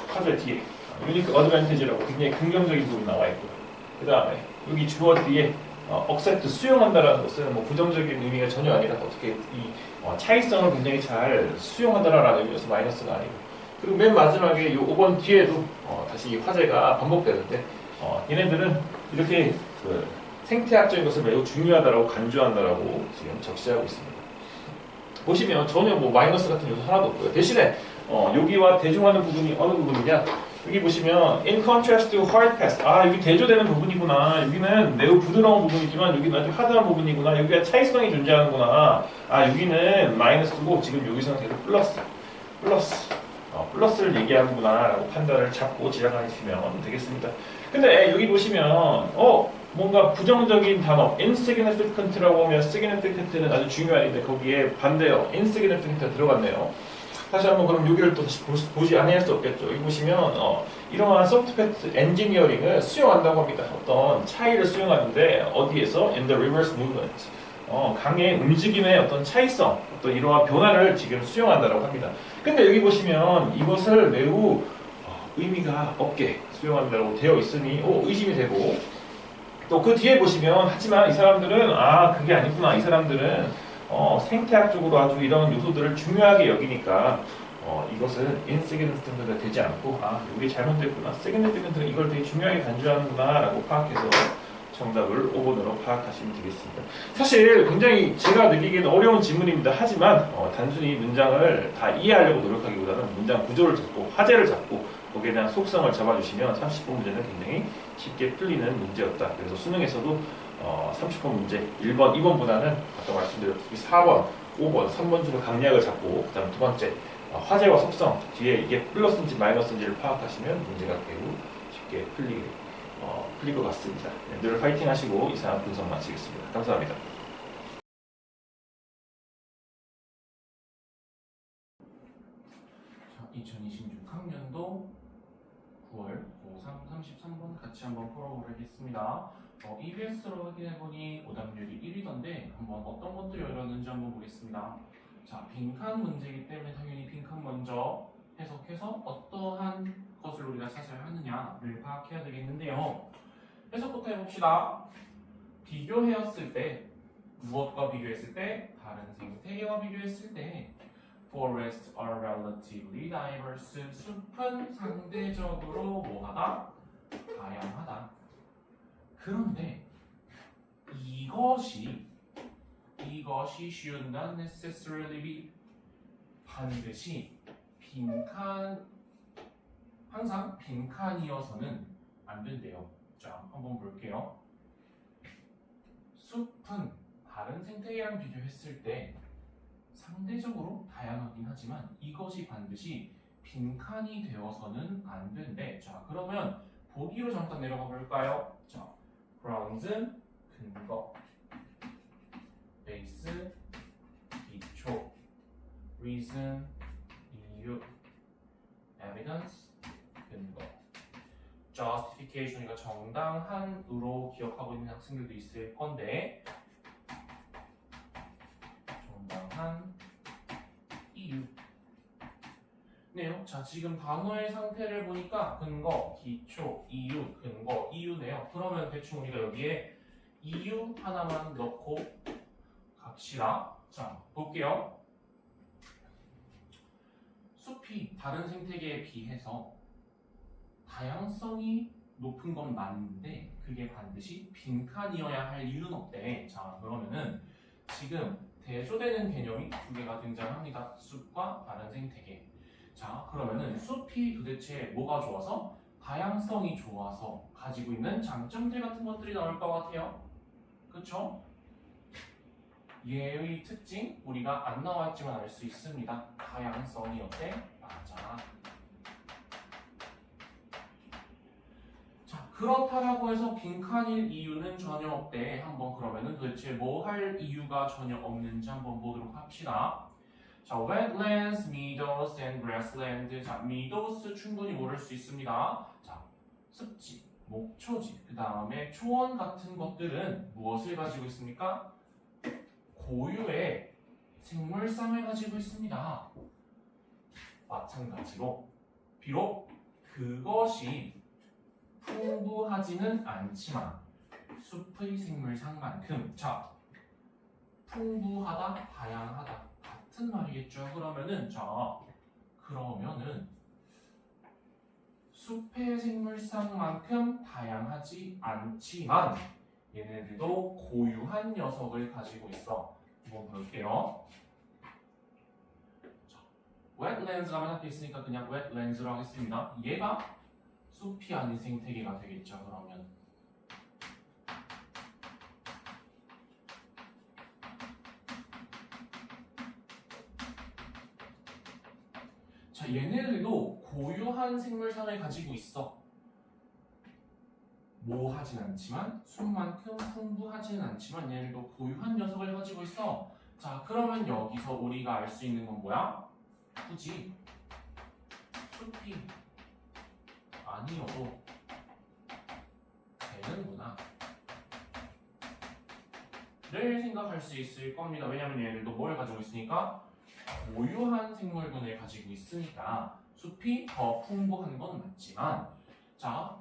화제 뒤에 유니크 어드밴티지라고 굉장히 긍정적인 부분이 나와 있고요. 그 다음에 여기 주어 뒤에 accept 수용한다라는 것은 뭐 부정적인 의미가 전혀 아니라 어떻게 이 차이성을 굉장히 잘 수용한다라는 의미여서 마이너스가 아니고, 그리고 맨 마지막에 이 5번 뒤에도 다시 이 화제가 반복되는데 얘네들은 이렇게 그 생태학적인 것을 매우 중요하다라고 간주한다라고 지금 적시하고 있습니다. 보시면 전혀 뭐 마이너스 같은 요소 하나도 없고요. 대신에 여기와 대조하는 부분이 어느 부분이냐? 여기 보시면 in contrast to hard pass. 아, 여기 대조되는 부분이구나. 여기는 매우 부드러운 부분이지만 여기는 아주 하드한 부분이구나. 여기가 차이성이 존재하는구나. 아, 여기는 마이너스고 지금 여기서는 계속 플러스를 얘기하는구나 라고 판단을 잡고 지나가시면 되겠습니다. 근데 여기 보시면 뭔가 부정적인 단어 insignificant라고 하면 significant는 아주 중요한데 거기에 반대요 insignificant가 들어갔네요. 다시 한번 그럼 여기를 또 다시 보지 않을 수 없겠죠. 여기 보시면 이러한 소프트웨어 엔지니어링을 수용한다고 합니다. 어떤 차이를 수용하는데 어디에서 in the reverse movement 강의 움직임의 어떤 차이성, 어떤 이러한 변화를 지금 수용한다고 합니다. 근데 여기 보시면 이것을 매우 의미가 없게 수용한다고 되어 있으니 의심이 되고, 또 그 뒤에 보시면 하지만 이 사람들은 그게 아니구나. 이 사람들은 생태학적으로 아주 이런 요소들을 중요하게 여기니까 이것은 insignificant가 되지 않고 여기 잘못됐구나. significant는 이걸 되게 중요하게 간주하는구나 라고 파악해서 정답을 5번으로 파악하시면 되겠습니다. 사실 굉장히 제가 느끼기에는 어려운 질문입니다. 하지만 단순히 문장을 다 이해하려고 노력하기보다는 문장 구조를 잡고 화제를 잡고 거기에 대한 속성을 잡아주시면 30번 문제는 굉장히 쉽게 풀리는 문제였다. 그래서 수능에서도 30번 문제 1번, 2번보다는 아까 말씀드렸듯이 4번, 5번, 3번 중에 강약을 잡고 그 다음 두 번째 화제와 속성 뒤에 이게 플러스인지 마이너스인지를 파악하시면 문제가 매우 쉽게 풀릴 것 같습니다. 네, 늘 파이팅 하시고 이상 분석 마치겠습니다. 감사합니다. 자, 2026학년도 9월 고3 33번 같이 한번 풀어보겠습니다. EBS로 확인해보니 오답률이 1위던데 한번 어떤 것들이 어려웠는지 한번 보겠습니다. 자, 빈칸 문제이기 때문에 당연히 빈칸 먼저 해석해서 어떠한 것을 우리가 찾아야 하느냐를 파악해야 되겠는데요. 해석부터 해봅시다. 비교해었을 때 무엇과 비교했을 때? 다른 생태계와 비교했을 때 Forests are relatively diverse. 숲은 상대적으로 뭐하다? 다양하다. 그런데 이것이 should not necessarily be 반드시 항상 빈칸이어서는 안 된대요. 자, 한번 볼게요. 숲은 다른 생태계랑 비교했을 때 상대적으로 다양하긴 하지만 이것이 반드시 빈칸이 되어서는 안 된대. 자, 그러면 보기로 잠깐 내려가 볼까요? 자, grounds 근거, base 기초, reason 이유, evidence 근거, justification이니까 정당한으로 기억하고 있는 학생들도 있을 건데 정당한 이유. 네요. 자, 지금 단어의 상태를 보니까 근거, 기초, 이유, 근거, 이유네요. 그러면 대충 우리가 여기에 이유 하나만 넣고 갑시다. 자, 볼게요. 숲이 다른 생태계에 비해서 다양성이 높은 건 맞는데 그게 반드시 빈칸이어야 할 이유는 없대. 자, 그러면은 지금 대조되는 개념이 두 개가 등장합니다. 숲과 다른 생태계. 자, 그러면은 숲이 도대체 뭐가 좋아서? 다양성이 좋아서 가지고 있는 장점들 같은 것들이 나올 것 같아요. 그쵸? 얘의 특징 우리가 안 나왔지만 알 수 있습니다. 다양성이 어때? 맞아. 자, 그렇다라고 해서 빈칸일 이유는 전혀 없대. 한번 그러면은 도대체 뭐 할 이유가 전혀 없는지 한번 보도록 합시다. 자, wetlands, meadows, and grassland. 자, meadows 충분히 모를 수 있습니다. 자, 습지, 목초지, 그 다음에 초원 같은 것들은 무엇을 가지고 있습니까? 고유의 생물성을 가지고 있습니다. 마찬가지로 비록 그것이 풍부하지는 않지만 숲의 생물상만큼 자 풍부하다, 다양하다 같은 말이겠죠. 그러면은 숲의 생물상만큼 다양하지 않지만 얘네들도 고유한 녀석을 가지고 있어. 한번 볼게요. 자, wetlands라면 앞에 있으니까 그냥 wetlands로 하겠습니다. 얘가 숲이 아닌 생태계가 되겠죠. 그러면 자, 얘네들도 고유한 생물상을 가지고 있어. 뭐 하진 않지만 숲만큼 풍부하지는 않지만 얘네들도 고유한 녀석을 가지고 있어. 자, 그러면 여기서 우리가 알 수 있는 건 뭐야? 굳이 숲이 아니어도 되는구나 를 생각할 수 있을 겁니다. 왜냐면 얘네들도 뭘 가지고 있으니까 고유한 생물군을 가지고 있으니까 숲이 더 풍부한 건 맞지만 자,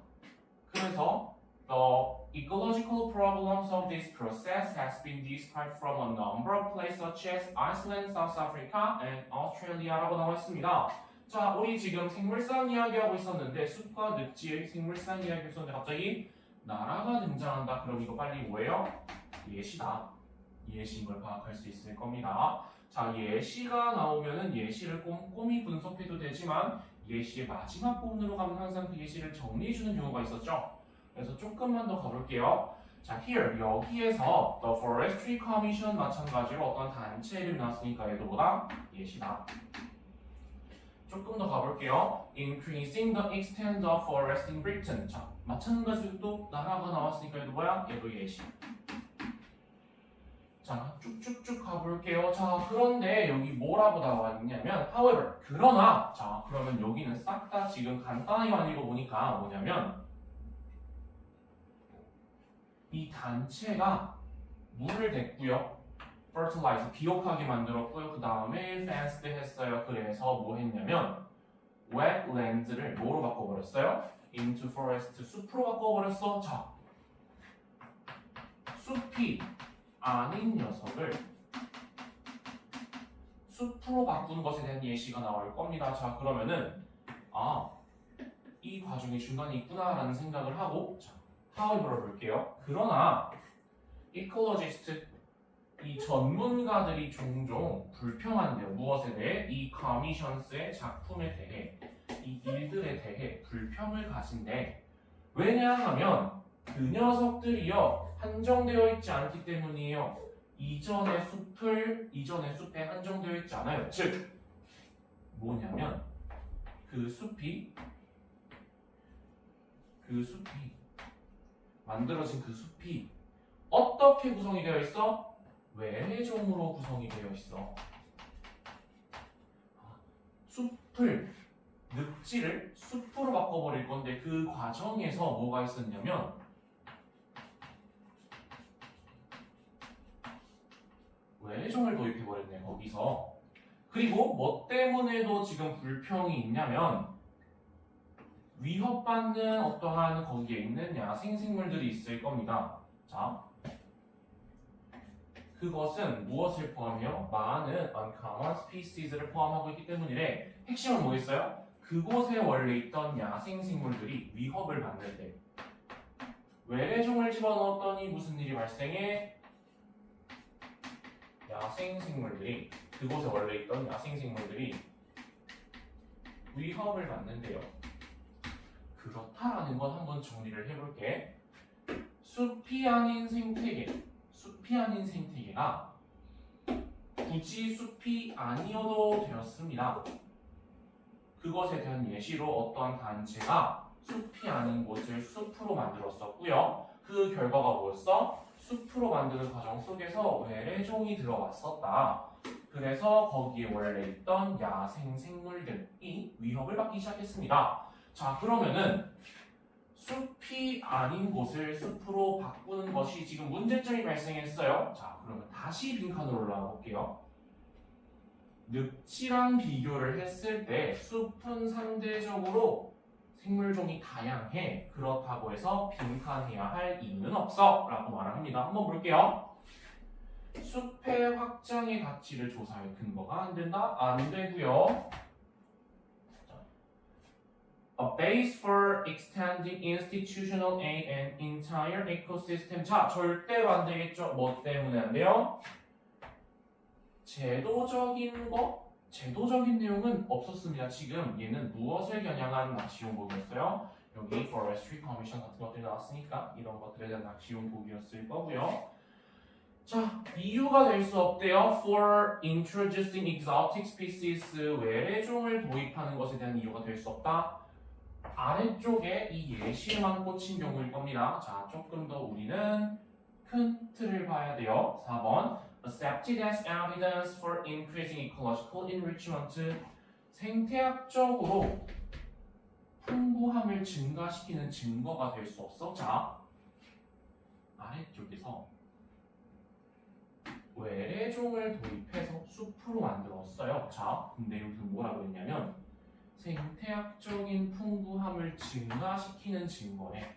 그래서 the ecological problems of this process has been described from a number of places such as Iceland, South Africa, and Australia라고 나와 있습니다. 자, 우리 지금 생물상 이야기하고 있었는데 숲과 늪지의 생물상 이야기하고 있었는데 갑자기 나라가 등장한다. 그럼 이거 빨리 뭐예요? 예시다. 예시인 걸 파악할 수 있을 겁니다. 자, 예시가 나오면은 예시를 꼼꼼히 분석해도 되지만 예시의 마지막 부분으로 가면 항상 그 예시를 정리해주는 경우가 있었죠. 그래서 조금만 더 가볼게요. 자, here 여기에서 The Forestry Commission 마찬가지로 어떤 단체 이름이 나왔으니까 얘도 뭐다? 예시다. 조금 더 가볼게요. Increasing the extent of forest in Britain. 자, 마찬가지로 또 나라가 나왔으니까 얘도 뭐야? 얘도 예시. 자, 쭉쭉쭉 가볼게요. 자, 그런데 여기 뭐라고 나와 있냐면 however, 그러나 자, 그러면 여기는 싹 다 지금 간단히만 읽어보니까 뭐냐면 이 단체가 물을 댔고요. fertilizer, 비옥하게 만들었고요. 그 다음에 fenced 했어요. 그래서 뭐 했냐면 wetlands를 뭐로 바꿔버렸어요? into forest, 숲으로 바꿔버렸어. 자, 숲이 아닌 녀석을 숲으로 바꾼 것에 대한 예시가 나올 겁니다. 자, 그러면은 이 과정이 중간에 있구나라는 생각을 하고 자, however를 볼게요. 그러나 ecologist, 이 전문가들이 종종 불평한대요. 무엇에 대해? 이 commissions의 작품에 대해, 이 일들에 대해 불평을 가진대. 왜냐하면 그 녀석들이요 한정되어 있지 않기 때문이에요. 이전의 숲에 한정되어 있지 않아요. 즉 뭐냐면 그 숲이 만들어진 그 숲이 어떻게 구성이 되어 있어? 외래종으로 구성이 되어 있어. 늪지를 숲으로 바꿔버릴 건데 그 과정에서 뭐가 있었냐면 외래종을 도입해버렸네 거기서. 그리고 뭐 때문에도 지금 불평이 있냐면 위협받는 어떠한 거기에 있는 야생생물들이 있을 겁니다. 자, 그것은 무엇을 포함해요? 많은 uncommon species를 포함하고 있기 때문이래. 핵심은 뭐겠어요? 그곳에 원래 있던 야생생물들이 위협을 받는 때 외래종을 집어넣었더니 무슨 일이 발생해? 그곳에 원래 있던 야생생물들이 위협을 받는데요. 그렇다라는 건 한번 정리를 해볼게. 숲이 아닌 생태계가 굳이 숲이 아니어도 되었습니다. 그것에 대한 예시로 어떠한 단체가 숲이 아닌 곳을 숲으로 만들었었고요. 그 결과가 뭐였어? 숲으로 만드는 과정 속에서 외래종이 들어왔었다. 그래서 거기에 원래 있던 야생 생물들이 위협을 받기 시작했습니다. 자, 그러면은 숲이 아닌 곳을 숲으로 바꾸는 것이 지금 문제점이 발생했어요. 자, 그러면 다시 빈칸으로 올라가 볼게요. 늪지랑 비교를 했을 때 숲은 상대적으로 생물종이 다양해. 그렇다고 해서 빈칸해야 할 이유는 없어 라고 말을 합니다. 한번 볼게요. 숲의 확장의 가치를 조사할 근거가 안 된다? 안 되고요. A base for extending institutional aid and entire ecosystem. 자, 절대로 안 되겠죠. 뭐 때문에 안 돼요? 제도적인 거? 제도적인 내용은 없었습니다. 지금 얘는 무엇을 겨냥한 낚시용복이었어요? 여기 Forestry Commission 같은 것들이 나왔으니까 이런 것들에 대한 낚시용복이었을 거고요. 자, 이유가 될 수 없대요. For introducing exotic species, 외래종을 도입하는 것에 대한 이유가 될 수 없다. 아래쪽에 이 예시만 꽂힌 경우일 겁니다. 자, 조금 더 우리는 큰 틀을 봐야 돼요. 4번 Accepted as evidence for increasing ecological enrichment. 생태학적으로 풍부함을 증가시키는 증거가 될 수 없어. 자, 아래쪽에서 외래종을 도입해서 숲으로 만들었어요. 자, 근데 여기는 뭐라고 했냐면 생태학적인 풍부함을 증가시키는 증거래.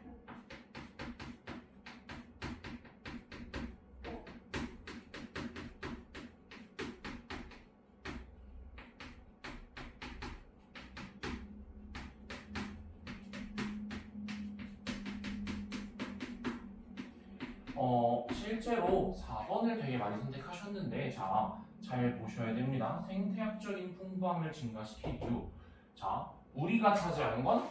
실제로 4번을 되게 많이 선택하셨는데, 자, 잘 보셔야 됩니다. 생태학적인 풍부함을 증가시킬 이유. 자, 우리가 차지하는 건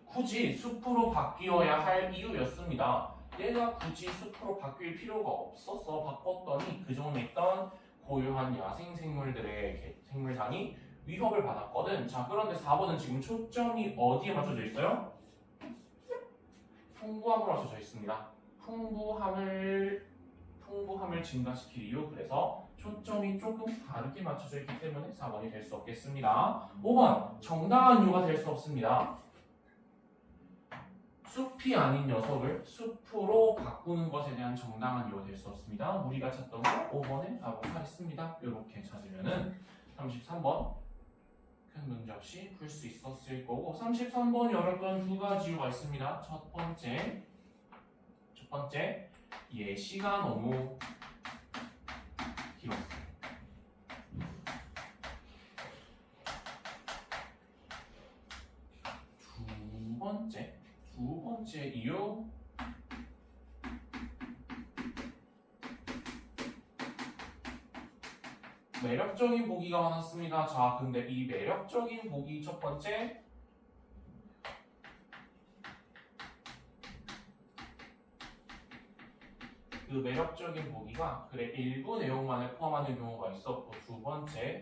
굳이 숲으로 바뀌어야 할 이유였습니다. 얘가 굳이 숲으로 바뀔 필요가 없었어. 바꿨더니 그전에 있던 고유한 야생 생물들의 생물상이 위협을 받았거든. 자, 그런데 4번은 지금 초점이 어디에 맞춰져 있어요? 풍부함으로 맞춰져 있습니다. 풍부함을 증가시킬 이유. 그래서 초점이 조금 다르게 맞춰져 있기 때문에 4번이 될 수 없겠습니다. 5번 정당한 이유가 될 수 없습니다. 숲이 아닌 녀석을 숲으로 바꾸는 것에 대한 정당한 이유가 될 수 없습니다. 우리가 찾던 거 5번에 답을 하겠습니다. 이렇게 찾으면은 33번 큰 문제 없이 풀 수 있었을 거고, 33번이 어렵던 두 가지 이유가 있습니다. 첫 번째 예시가 너무 길었어요. 두 번째 이유, 매력적인 보기가 많았습니다. 자, 근데 이 매력적인 보기 첫 번째, 그 매력적인 보기가 글의 일부 내용만을 포함하는 경우가 있었고, 두 번째,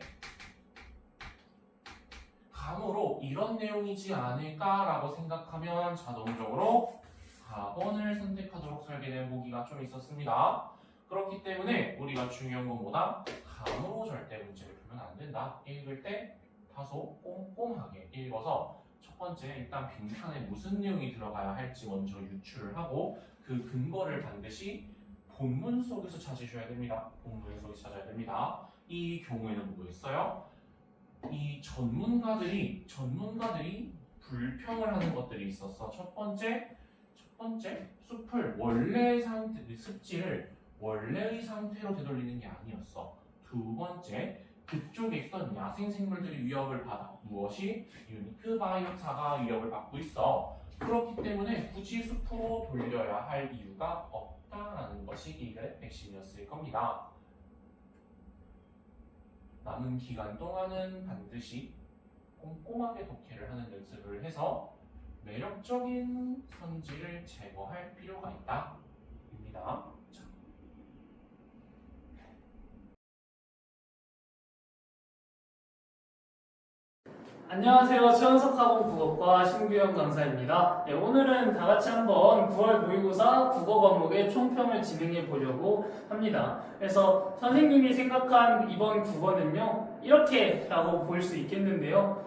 감으로 이런 내용이지 않을까라고 생각하면 자동적으로 4번을 선택하도록 설계된 보기가 좀 있었습니다. 그렇기 때문에 우리가 중요한 건 뭐다? 감으로 절대 문제를 풀면 안 된다. 읽을 때 다소 꼼꼼하게 읽어서 첫 번째 일단 빈칸에 무슨 내용이 들어가야 할지 먼저 유추를 하고, 그 근거를 반드시 본문 속에서 찾으셔야 됩니다. 본문 속에서 찾아야 됩니다. 이 경우에는 뭐였어요? 이 전문가들이 불평을 하는 것들이 있었어. 첫 번째 숲을 원래의 상태, 습지를 원래의 상태로 되돌리는 게 아니었어. 두 번째, 그쪽에 있던 야생 생물들이 위협을 받아. 무엇이? 유니크 바이오타가 위협을 받고 있어. 그렇기 때문에 굳이 숲으로 돌려야 할 이유가 없다라는 것이 이 글의 핵심이었을 겁니다. 남은 기간 동안은 반드시 꼼꼼하게 독해를 하는 연습을 해서 매력적인 선지를 제거할 필요가 있다. 입니다. 자. 안녕하세요. 최원석학원 국어과 신규영 강사입니다. 네, 오늘은 다 같이 한번 9월 모의고사 국어 과목의 총평을 진행해 보려고 합니다. 그래서 선생님이 생각한 이번 국어는요, 이렇게라고 볼 수 있겠는데요.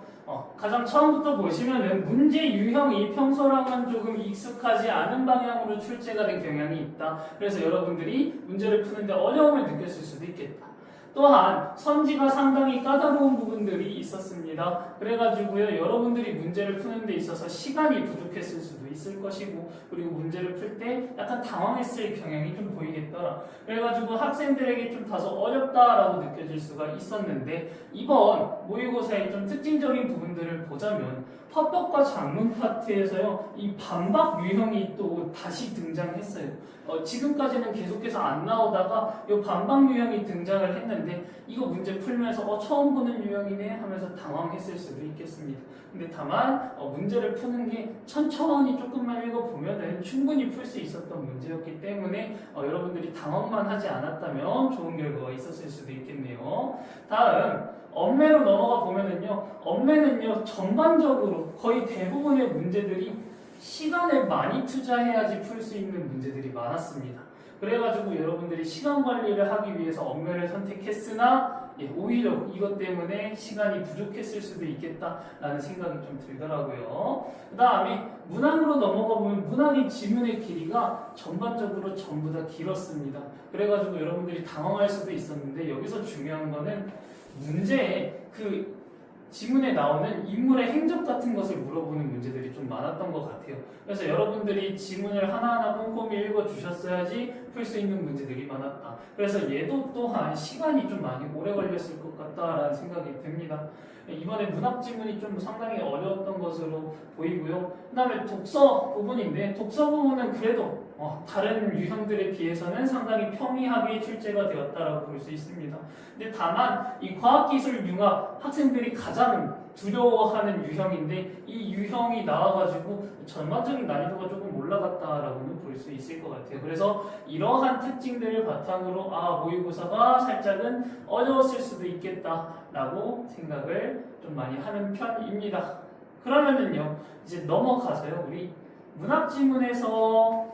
가장 처음부터 보시면은 문제 유형이 평소랑은 조금 익숙하지 않은 방향으로 출제가 된 경향이 있다. 그래서 여러분들이 문제를 푸는데 어려움을 느꼈을 수도 있겠다. 또한 선지가 상당히 까다로운 부분들이 있었습니다. 그래가지고요, 여러분들이 문제를 푸는 데 있어서 시간이 부족했을 수도 있을 것이고, 그리고 문제를 풀 때 약간 당황했을 경향이 좀 보이겠더라. 그래가지고 학생들에게 좀 다소 어렵다라고 느껴질 수가 있었는데, 이번 모의고사의 좀 특징적인 부분들을 보자면 화법과 작문 파트에서요, 이 반박 유형이 또 다시 등장했어요. 지금까지는 계속해서 안 나오다가 이 반박 유형이 등장을 했는데, 이거 문제 풀면서 처음 보는 유형이네 하면서 당황했을 수도 있겠습니다. 근데 다만 문제를 푸는 게 천천히 조금만 읽어보면은 충분히 풀 수 있었던 문제였기 때문에 여러분들이 당황만 하지 않았다면 좋은 결과가 있었을 수도 있겠네요. 다음 언매로 넘어가 보면은요, 언매는요 전반적으로 거의 대부분의 문제들이 시간을 많이 투자해야지 풀 수 있는 문제들이 많았습니다. 그래가지고 여러분들이 시간 관리를 하기 위해서 언매를 선택했으나 오히려 이것 때문에 시간이 부족했을 수도 있겠다라는 생각이 좀 들더라고요. 그 다음에 문항으로 넘어가 보면 문항의 지문의 길이가 전반적으로 전부 다 길었습니다. 그래가지고 여러분들이 당황할 수도 있었는데, 여기서 중요한 거는 문제에 그 지문에 나오는 인물의 행적 같은 것을 물어보는 문제들이 좀 많았던 것 같아요. 그래서 여러분들이 지문을 하나하나 꼼꼼히 읽어주셨어야지 풀 수 있는 문제들이 많았다. 그래서 얘도 또한 시간이 좀 많이 오래 걸렸을 것 같다라는 생각이 듭니다. 이번에 문학 지문이 좀 상당히 어려웠던 것으로 보이고요. 그 다음에 독서 부분인데, 독서 부분은 그래도 다른 유형들에 비해서는 상당히 평이하게 출제가 되었다라고 볼 수 있습니다. 근데 다만 이 과학기술 융합, 학생들이 가장 두려워하는 유형인데, 이 유형이 나와가지고 전반적인 난이도가 조금 올라갔다라고는 볼 수 있을 것 같아요. 그래서 이러한 특징들을 바탕으로 모의고사가 살짝은 어려웠을 수도 있겠다라고 생각을 좀 많이 하는 편입니다. 그러면은요, 이제 넘어가서요, 우리 문학 지문에서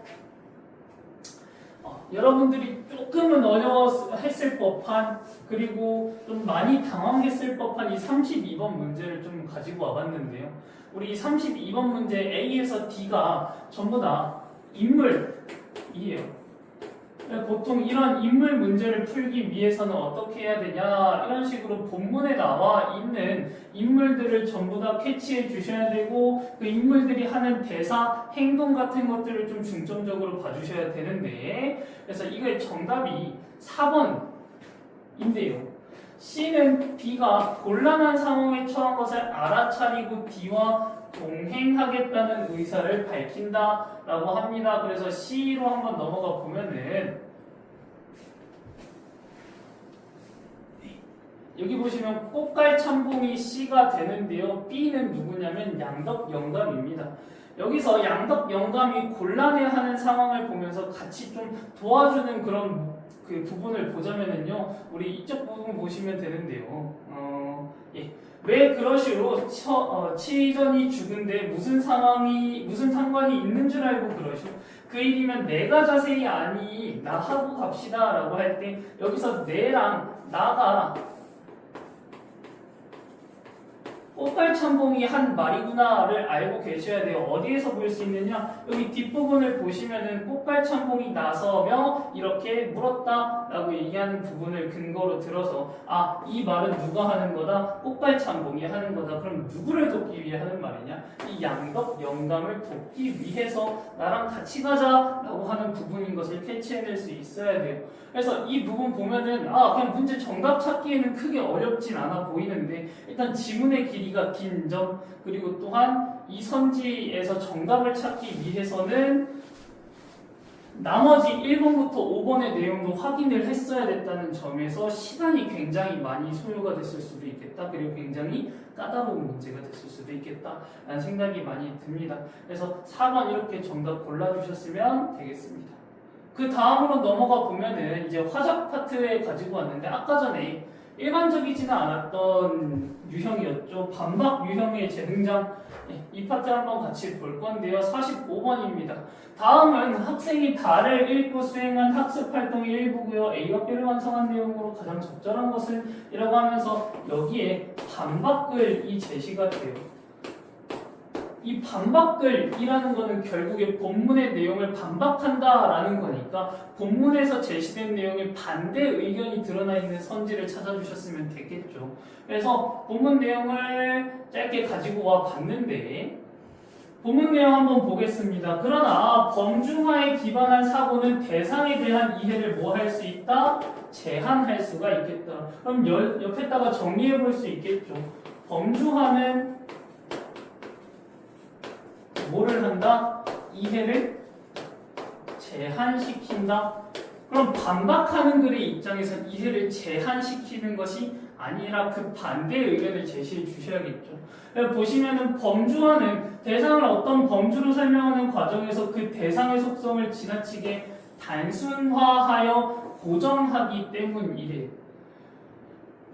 여러분들이 조금은 어려워했을 법한, 그리고 좀 많이 당황했을 법한 이 32번 문제를 좀 가지고 와봤는데요. 우리 32번 문제 A에서 D가 전부 다 인물이에요. 보통 이런 인물 문제를 풀기 위해서는 어떻게 해야 되냐, 이런 식으로 본문에 나와 있는 인물들을 전부 다 캐치해 주셔야 되고, 그 인물들이 하는 대사, 행동 같은 것들을 좀 중점적으로 봐주셔야 되는데, 그래서 이거의 정답이 4번인데요. C는 B가 곤란한 상황에 처한 것을 알아차리고 D와 동행하겠다는 의사를 밝힌다라고 합니다. 그래서 C로 한번 넘어가 보면은, 여기 보시면 꽃갈 참봉이 C가 되는데요. B는 누구냐면 양덕 영감입니다. 여기서 양덕 영감이 곤란해하는 상황을 보면서 같이 좀 도와주는 그런 그 부분을 보자면은요, 우리 이쪽 부분 보시면 되는데요. 왜 그러시오? 치전이 죽은데 무슨 상관이 있는 줄 알고 그러시오? 그 일이면 내가 자세히 아니, 나하고 갑시다 라고 할 때, 여기서 내랑 나가 꽃갈 참봉이 한 말이구나를 알고 계셔야 돼요. 어디에서 볼 수 있느냐? 여기 뒷부분을 보시면은 꽃갈 참봉이 나서며 이렇게 물었다라고 얘기하는 부분을 근거로 들어서, 이 말은 누가 하는 거다? 꽃갈 참봉이 하는 거다. 그럼 누구를 돕기 위해 하는 말이냐? 이 양덕 영감을 돕기 위해서 나랑 같이 가자라고 하는 부분인 것을 캐치해낼 수 있어야 돼요. 그래서 이 부분 보면은 그냥 문제 정답 찾기에는 크게 어렵진 않아 보이는데, 일단 지문의 길이가 긴 점, 그리고 또한 이 선지에서 정답을 찾기 위해서는 나머지 1번부터 5번의 내용도 확인을 했어야 됐다는 점에서 시간이 굉장히 많이 소요가 됐을 수도 있겠다. 그리고 굉장히 까다로운 문제가 됐을 수도 있겠다라는 생각이 많이 듭니다. 그래서 4번 이렇게 정답 골라주셨으면 되겠습니다. 그 다음으로 넘어가 보면은 이제 화작 파트에 가지고 왔는데, 아까 전에 일반적이지는 않았던 유형이었죠. 반박 유형의 재등장. 이 파트 한번 같이 볼 건데요. 45번입니다. 다음은 학생이 달을 읽고 수행한 학습 활동의 일부고요. A와 B를 완성한 내용으로 가장 적절한 것을 이라고 하면서 여기에 반박글이 제시가 돼요. 이 반박글이라는 거는 결국에 본문의 내용을 반박한다라는 거니까 본문에서 제시된 내용에 반대 의견이 드러나 있는 선지를 찾아주셨으면 되겠죠. 그래서 본문 내용을 짧게 가지고 와 봤는데 본문 내용 한번 보겠습니다. 그러나 범중화에 기반한 사고는 대상에 대한 이해를 뭐 할 수 있다? 제한할 수가 있겠다. 그럼 옆에다가 정리해 볼 수 있겠죠. 범중화는 뭐를 한다? 이해를 제한시킨다. 그럼 반박하는 글의 입장에서 이해를 제한시키는 것이 아니라 그 반대의 의견을 제시해 주셔야겠죠. 보시면은 범주화는 대상을 어떤 범주로 설명하는 과정에서 그 대상의 속성을 지나치게 단순화하여 고정하기 때문이래요.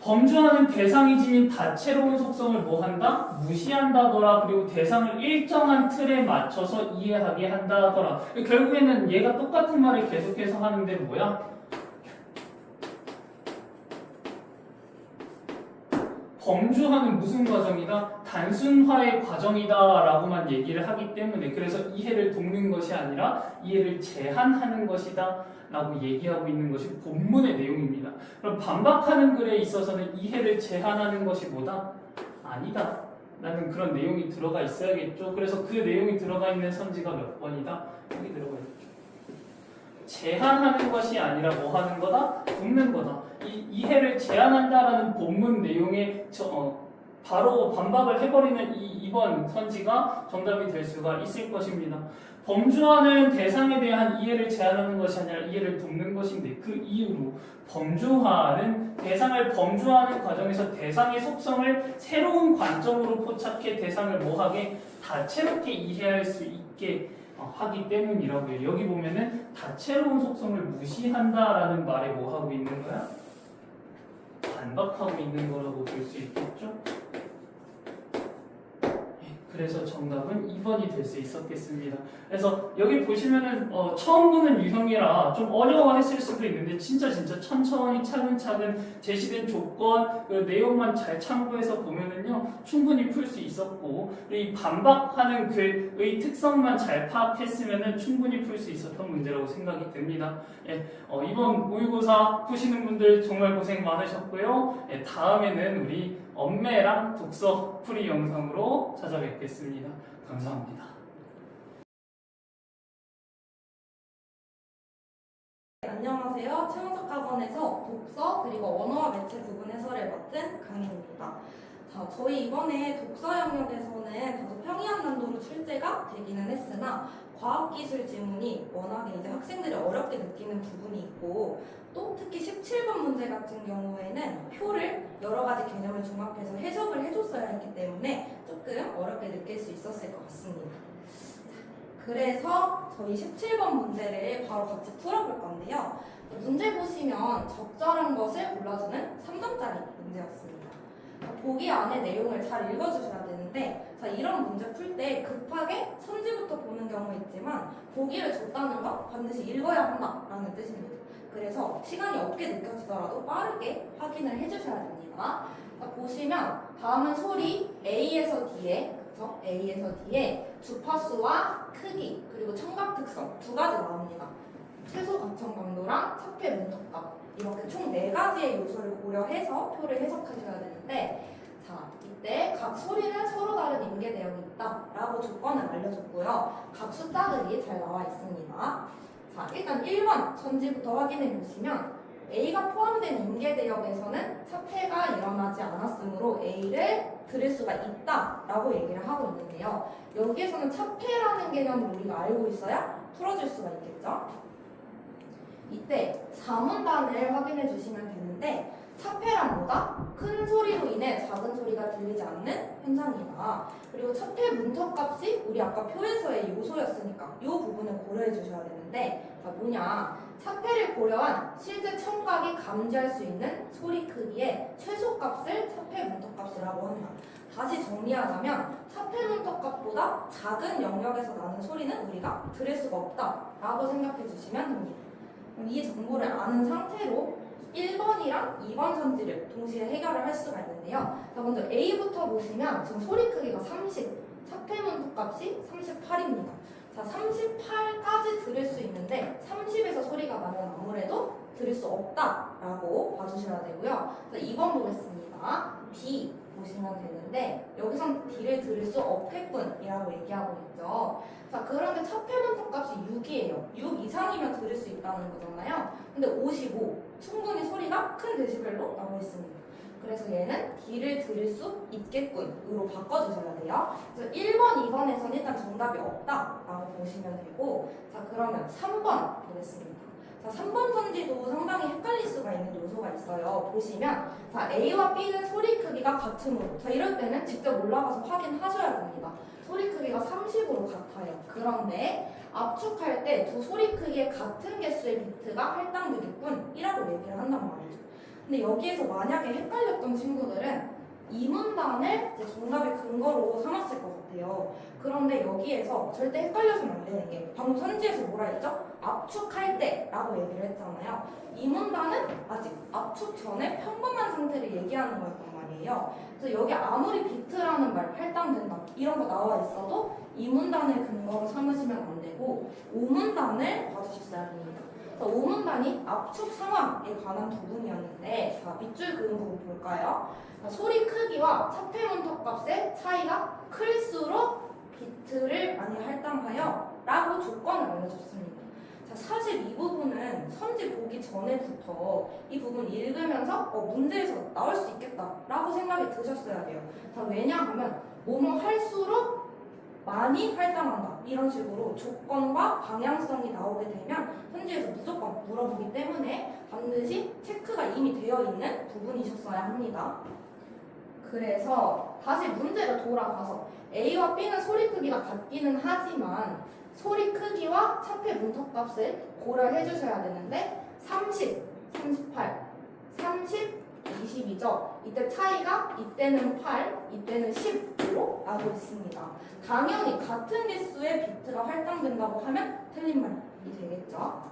범주화는 대상이 지닌 다채로운 속성을 뭐한다? 무시한다더라. 그리고 대상을 일정한 틀에 맞춰서 이해하게 한다더라. 결국에는 얘가 똑같은 말을 계속해서 하는데 뭐야? 범주화는 무슨 과정이다? 단순화의 과정이다 라고만 얘기를 하기 때문에 그래서 이해를 돕는 것이 아니라 이해를 제한하는 것이다 라고 얘기하고 있는 것이 본문의 내용입니다. 그럼 반박하는 글에 있어서는 이해를 제한하는 것이 뭐다? 아니다 라는 그런 내용이 들어가 있어야겠죠. 그래서 그 내용이 들어가 있는 선지가 몇 번이다? 여기 들어가 있죠. 제한하는 것이 아니라 뭐 하는 거다? 돕는 거다. 이 이해를 제한한다라는 본문 내용에 바로 반박을 해버리는 이번 선지가 정답이 될 수가 있을 것입니다. 범주화는 대상에 대한 이해를 제한하는 것이 아니라 이해를 돕는 것인데 그 이유로 범주화는 대상을 범주화하는 과정에서 대상의 속성을 새로운 관점으로 포착해 대상을 뭐하게 다채롭게 이해할 수 있게 하기 때문이라고 해요. 여기 보면은 다채로운 속성을 무시한다라는 말에 뭐 하고 있는 거야? 반박하고 있는 거라고 볼 수 있겠죠? 그래서 정답은 2번이 될 수 있었겠습니다. 그래서 여기 보시면은 처음 보는 유형이라 좀 어려워했을 수도 있는데 진짜 천천히 차근차근 제시된 조건 그 내용만 잘 참고해서 보면은요 충분히 풀 수 있었고 이 반박하는 글의 특성만 잘 파악했으면은 충분히 풀 수 있었던 문제라고 생각이 듭니다. 이번 모의고사 푸시는 분들 정말 고생 많으셨고요. 다음에는 우리 엄매랑 독서 풀이 영상으로 찾아뵙겠습니다. 감사합니다. 안녕하세요. 최원석 학원에서 독서 그리고 언어와 매체 부분 해설을 맡은 강희입니다. 자, 저희 이번에 독서 영역에서는 다소 평이한 난도로 출제가 되기는 했으나 과학기술 지문이 워낙에 이제 학생들이 어렵게 느끼는 부분이 있고 또 특히 17번 문제 같은 경우에는 표를 여러 가지 개념을 종합해서 해석을 해줬어야 했기 때문에 조금 어렵게 느낄 수 있었을 것 같습니다. 그래서 저희 17번 문제를 바로 같이 풀어볼 건데요. 문제 보시면 적절한 것을 골라주는 3점짜리 문제였습니다. 보기 안에 내용을 잘 읽어주셔야 되는데 이런 문제 풀 때 급하게 선지부터 보는 경우 있지만 보기를 줬다는 건 반드시 읽어야 한다라는 뜻입니다. 그래서 시간이 없게 느껴지더라도 빠르게 확인을 해주셔야 됩니다. 보시면 다음은 소리 A에서 D에 그렇죠? A에서 D에 주파수와 크기 그리고 청각 특성 두 가지 나옵니다. 최소 가청 강도랑 척폐 문턱값 이렇게 총 4가지의 요소를 고려해서 표를 해석하셔야 되는데 자 이때 각 소리는 서로 다른 인계 내용이 있다라고 조건을 알려줬고요. 각 숫자들이 잘 나와 있습니다. 자 일단 1번 전지부터 확인해 보시면 A가 포함된 인계 대역에서는 척폐가 일어나지 않았으므로 A를 들을 수가 있다라고 얘기를 하고 있는데요. 여기에서는 척폐라는 개념을 우리가 알고 있어야 풀어줄 수가 있겠죠. 이때 4문단을 확인해 주시면 되는데 척폐란 뭐다? 큰 소리로 인해 작은 소리가 들리지 않는 현상이다. 그리고 척폐 문턱값이 우리 아까 표에서의 요소였으니까 이 부분을 고려해 주셔야 되는데 뭐냐? 차폐를 고려한 실제 청각이 감지할 수 있는 소리 크기의 최소값을 차폐 문턱값이라고 합니다. 다시 정리하자면 차폐 문턱값보다 작은 영역에서 나는 소리는 우리가 들을 수가 없다라고 생각해 주시면 됩니다. 그럼 이 정보를 아는 상태로 1번이랑 2번 선지를 동시에 해결을 할 수가 있는데요. 자, 먼저 A부터 보시면 지금 소리 크기가 30, 차폐 문턱값이 38입니다. 자, 38까지 들을 수 있는데 30에서 소리가 나면 아무래도 들을 수 없다라고 봐주셔야 되고요. 자, 2번 보겠습니다. D 보시면 되는데 여기선 D를 들을 수 없겠군이라고 얘기하고 있죠. 자, 그런데 차폐 문턱값이 6이에요. 6 이상이면 들을 수 있다는 거잖아요. 근데 55 충분히 소리가 큰 데시벨로 나와 있습니다. 그래서 얘는 D를 들을 수 있겠군으로 바꿔주셔야 돼요. 그래서 1번, 2번에서는 일단 정답이 없다라고 보시면 되고, 자, 그러면 3번 보겠습니다. 자, 3번 선지도 상당히 헷갈릴 수가 있는 요소가 있어요. 보시면 자, A와 B는 소리 크기가 같으므로, 자, 이럴 때는 직접 올라가서 확인하셔야 됩니다. 소리 크기가 30으로 같아요. 그런데 압축할 때 두 소리 크기의 같은 개수의 비트가 할당되겠군 이라고 얘기를 한단 말이죠. 근데 여기에서 만약에 헷갈렸던 친구들은 이 문단을 이제 정답의 근거로 삼았을 것 같아요. 그런데 여기에서 절대 헷갈려서는 안 되는 게 방금 선지에서 뭐라 했죠? 압축할 때 라고 얘기를 했잖아요. 이 문단은 아직 압축 전에 평범한 상태를 얘기하는 거였단 말이에요. 그래서 여기 아무리 비트라는 말 할당된다 이런 거 나와 있어도 이 문단을 근거로 삼으시면 안 되고 5문단을 봐주셨어야 됩니다. 5문단이 압축 상황에 관한 부분이었는데, 자, 밑줄 그은 부분 볼까요? 자, 소리 크기와 차폐 문턱값의 차이가 클수록 비트를 많이 할당하여 라고 조건을 알려줬습니다. 자, 사실 이 부분은 선지 보기 전에부터 이 부분 읽으면서 문제에서 나올 수 있겠다라고 생각이 드셨어야 돼요. 자, 왜냐하면 뭐뭐 할수록 많이 할당한다 이런 식으로 조건과 방향성이 나오게 되면 현지에서 무조건 물어보기 때문에 반드시 체크가 이미 되어 있는 부분이셨어야 합니다. 그래서 다시 문제로 돌아가서 A와 B는 소리 크기가 같기는 하지만 소리 크기와 차폐 문턱값을 고려해 주셔야 되는데 30, 38, 30, 20이죠. 이때 차이가 이때는 8, 이때는 10으로 나고 있습니다. 당연히 같은 개수의 비트가 할당된다고 하면 틀린 말이 되겠죠.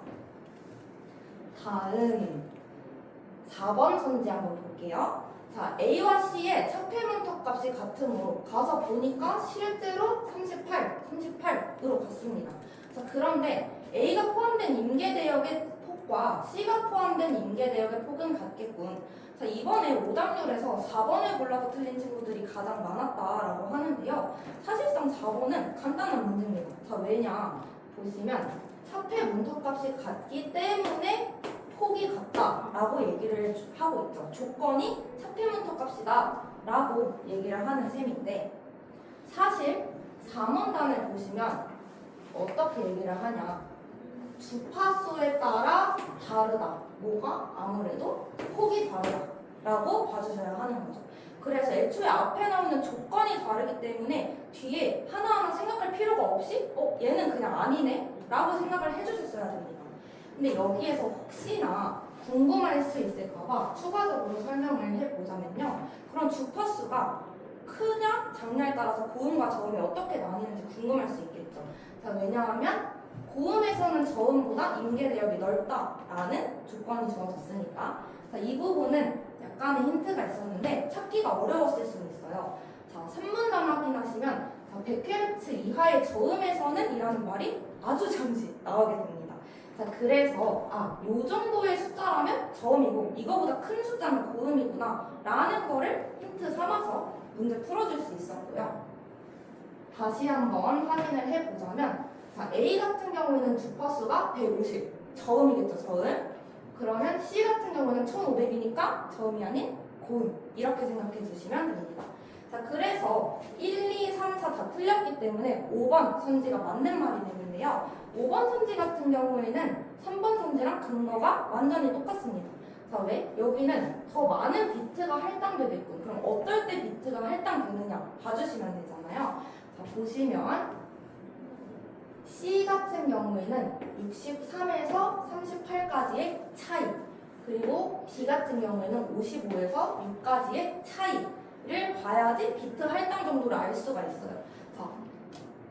다음 4번 선지 한번 볼게요. 자, A와 C의 차폐 문턱값이 같으므로 가서 보니까 실제로 38으로 갔습니다. 자, 그런데 A가 포함된 임계대역의 폭과 C가 포함된 임계대역의 폭은 같겠군. 자, 이번에 오답률에서 4번을 골라서 틀린 친구들이 가장 많았다라고 하는데요. 사실상 4번은 간단한 문제입니다. 자, 왜냐? 보시면 차폐 문턱값이 같기 때문에 폭이 같다라고 얘기를 하고 있죠. 조건이 차폐 문턱값이다 라고 얘기를 하는 셈인데 사실 4문단을 보시면 어떻게 얘기를 하냐? 주파수에 따라 다르다. 뭐가? 아무래도 폭이 다르다라고 봐주셔야 하는 거죠. 그래서 애초에 앞에 나오는 조건이 다르기 때문에 뒤에 하나하나 생각할 필요가 없이 얘는 그냥 아니네 라고 생각을 해주셨어야 됩니다. 근데 여기에서 혹시나 궁금할 수 있을까봐 추가적으로 설명을 해보자면요. 그런 주파수가 크냐 작냐에 따라서 고음과 저음이 어떻게 나뉘는지 궁금할 수 있겠죠. 자, 왜냐하면 고음에서는 저음보다 임계대역이 넓다라는 조건이 주어졌으니까 자, 이 부분은 약간의 힌트가 있었는데 찾기가 어려웠을 수는 있어요. 자, 3문단 확인하시면 100Hz 이하의 저음에서는 이라는 말이 아주 잠시 나오게 됩니다. 자, 그래서 요 정도의 숫자라면 저음이고 이거보다 큰 숫자는 고음이구나 라는 거를 힌트 삼아서 문제 풀어줄 수 있었고요. 다시 한번 확인을 해보자면 자, A 같은 경우에는 주파수가 150 저음이겠죠, 저음. 그러면 C 같은 경우는 1500이니까 저음이 아닌 고음 이렇게 생각해 주시면 됩니다. 자, 그래서 1, 2, 3, 4 다 틀렸기 때문에 5번 선지가 맞는 말이 되는데요. 5번 선지 같은 경우에는 3번 선지랑 근거가 완전히 똑같습니다. 자, 왜? 여기는 더 많은 비트가 할당되겠군. 그럼 어떨 때 비트가 할당되느냐 봐주시면 되잖아요. 자, 보시면 C 같은 경우에는 63에서 38까지 6까지의 차이, 그리고 B 같은 경우에는 55에서 6까지의 차이를 봐야지 비트 할당 정도를 알 수가 있어요. 자,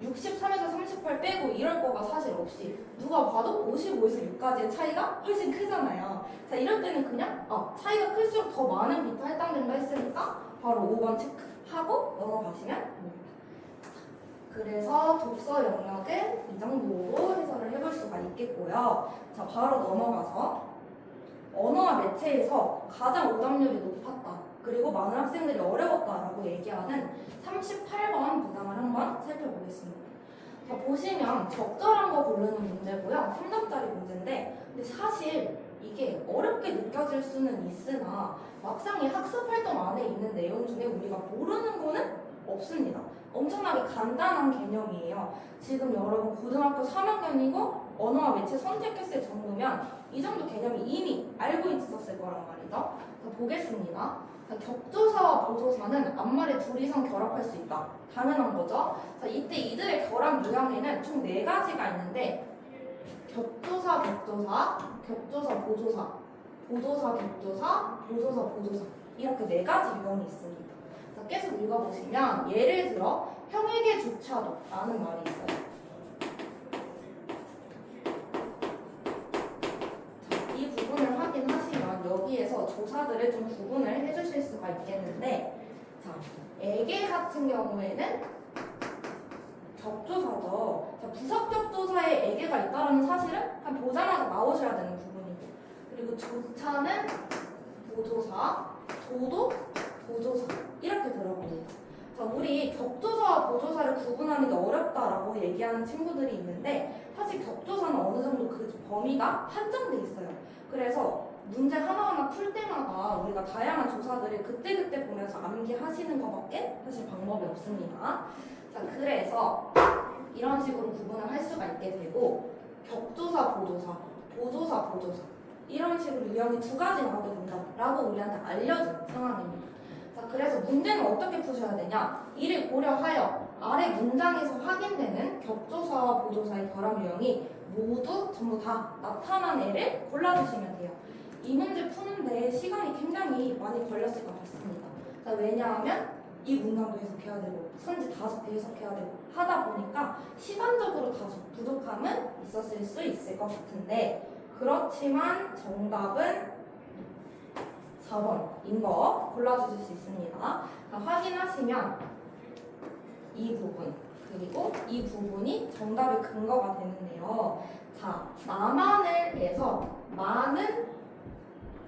63에서 38 빼고 이럴 거가 사실 없이 누가 봐도 55에서 6까지의 차이가 훨씬 크잖아요. 자, 이럴 때는 그냥 차이가 클수록 더 많은 비트 할당된다 했으니까 바로 5번 체크하고 넘어가시면 됩니다. 그래서 독서 영역은 이 정도로 해설을 해볼 수가 있겠고요. 자, 바로 넘어가서 언어와 매체에서 가장 오답률이 높았다, 그리고 많은 학생들이 어려웠다라고 얘기하는 38번 문항을 한번 살펴보겠습니다. 자, 보시면 적절한 거 고르는 문제고요. 3답짜리 문제인데, 근데 사실 이게 어렵게 느껴질 수는 있으나 막상 이 학습활동 안에 있는 내용 중에 우리가 모르는 거는 없습니다. 엄청나게 간단한 개념이에요. 지금 여러분 고등학교 3학년이고 언어와 매체 선택했을 정도면 이 정도 개념이 이미 알고 있었을 거란 말이죠. 자, 보겠습니다. 자, 격조사와 보조사는 앞말에 둘 이상 결합할 수 있다. 당연한 거죠. 자, 이때 이들의 결합 유형에는 총 4가지가 있는데 격조사, 격조사, 격조사, 보조사, 보조사, 격조사, 보조사, 보조사, 이렇게 4가지 유형이 있습니다. 자, 계속 읽어보시면 예를 들어 형에게조차도 라는 말이 있어요. 자, 이 부분을 확인하시면 여기에서 조사들을 좀 구분을 해주실 수가 있겠는데, 자, 에게 같은 경우에는 격조사죠. 자, 부석격조사에 에게가 있다는 사실은 그냥 보자마자 나오셔야 되는 부분이고, 그리고 조차는 보조사, 조도 보조사, 이렇게 들어갑니다. 자, 우리 격조사와 보조사를 구분하는 게 어렵다라고 얘기하는 친구들이 있는데, 사실 격조사는 어느 정도 그 범위가 한정돼 있어요. 그래서 문제 하나하나 풀 때마다 우리가 다양한 조사들을 그때그때 보면서 암기하시는 것밖에 사실 방법이 없습니다. 자, 그래서 이런 식으로 구분을 할 수가 있게 되고, 격조사, 보조사, 보조사, 보조사, 이런 식으로 유형이 2가지 나오게 된다라고 우리한테 알려진 상황입니다. 자, 그래서 문제는 어떻게 푸셔야 되냐? 이를 고려하여 아래 문장에서 확인되는 격조사와 보조사의 결합 유형이 모두 전부 다 나타난 애를 골라주시면 돼요. 이 문제 푸는데 시간이 굉장히 많이 걸렸을 것 같습니다. 자, 왜냐하면 이 문장도 해석해야 되고 선지 5개 해석해야 되고 하다 보니까 시간적으로 다소 부족함은 있었을 수 있을 것 같은데, 그렇지만 정답은 4번인 거 골라주실 수 있습니다. 자, 확인하시면 이 부분, 그리고 이 부분이 정답의 근거가 되는데요. 자, 남한을에서 많은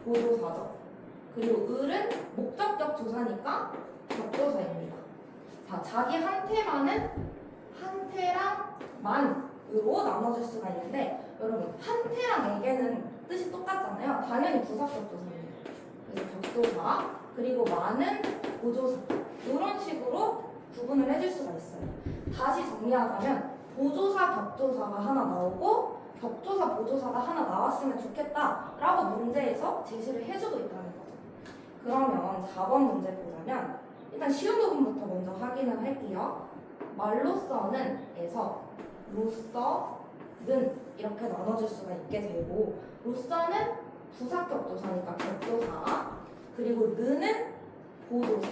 보조사죠. 그리고 을은 목적격 조사니까 격조사입니다. 자, 자기 한테만은 한테랑 만으로 나눠줄 수가 있는데, 여러분 한테랑 에게는 뜻이 똑같잖아요. 당연히 부사격 조사입니다. 그래서 격조사, 그리고 만은 보조사, 이런 식으로 구분을 해줄 수가 있어요. 다시 정리하자면 보조사, 격조사가 하나 나오고 격조사, 보조사가 하나 나왔으면 좋겠다라고 문제에서 제시를 해주고 있다는 거죠. 그러면 4번 문제 보자면 일단 쉬운 부분부터 먼저 확인을 할게요. 말로서는 에서 로서는 이렇게 나눠줄 수가 있게 되고, 로서는 부사격조사니까 격조사, 그리고 는은 보조사.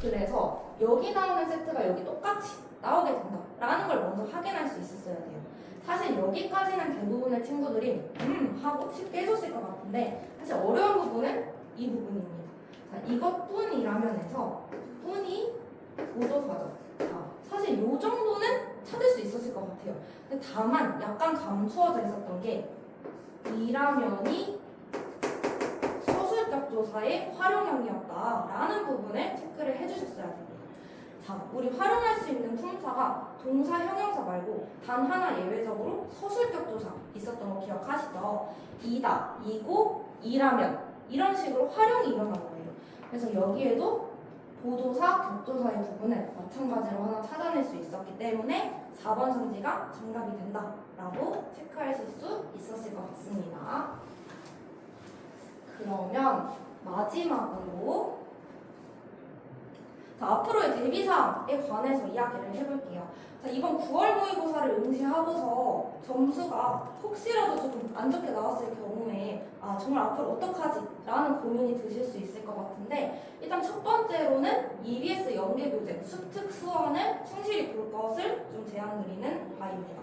그래서 여기 나오는 세트가 여기 똑같이 나오게 된다라는 걸 먼저 확인할 수 있었어야 돼요. 사실 여기까지는 대부분의 친구들이 하고 쉽게 해줬을 것 같은데, 사실 어려운 부분은 이 부분입니다. 자, 이것뿐이라면 해서 뿐이 보조사죠. 자, 사실 이 정도는 찾을 수 있었을 것 같아요. 근데 다만 약간 감추어져 있었던 게 이라면이 서술격조사의 활용형이었다라는 부분을 체크를 해주셨어야 됩니다. 자, 우리 활용할 수 있는 품사가 동사, 형용사 말고 단 하나 예외적으로 서술격조사 있었던 거 기억하시죠? 이다, 이고, 이라면, 이런 식으로 활용이 일어난 거예요. 그래서 여기에도 보조사, 격조사의 부분을 마찬가지로 하나 찾아낼 수 있었기 때문에 4번 성지가 정답이 된다라고 체크하실 수 있었을 것 같습니다. 그러면 마지막으로, 자, 앞으로의 대비사항에 관해서 이야기를 해볼게요. 자, 이번 9월 모의고사를 응시하고서 점수가 혹시라도 좀 안 좋게 나왔을 경우에 아 정말 앞으로 어떡하지? 라는 고민이 드실 수 있을 것 같은데 일단 첫 번째로는 EBS 연계교재 수특 수원을 충실히 볼 것을 좀 제안드리는 바입니다.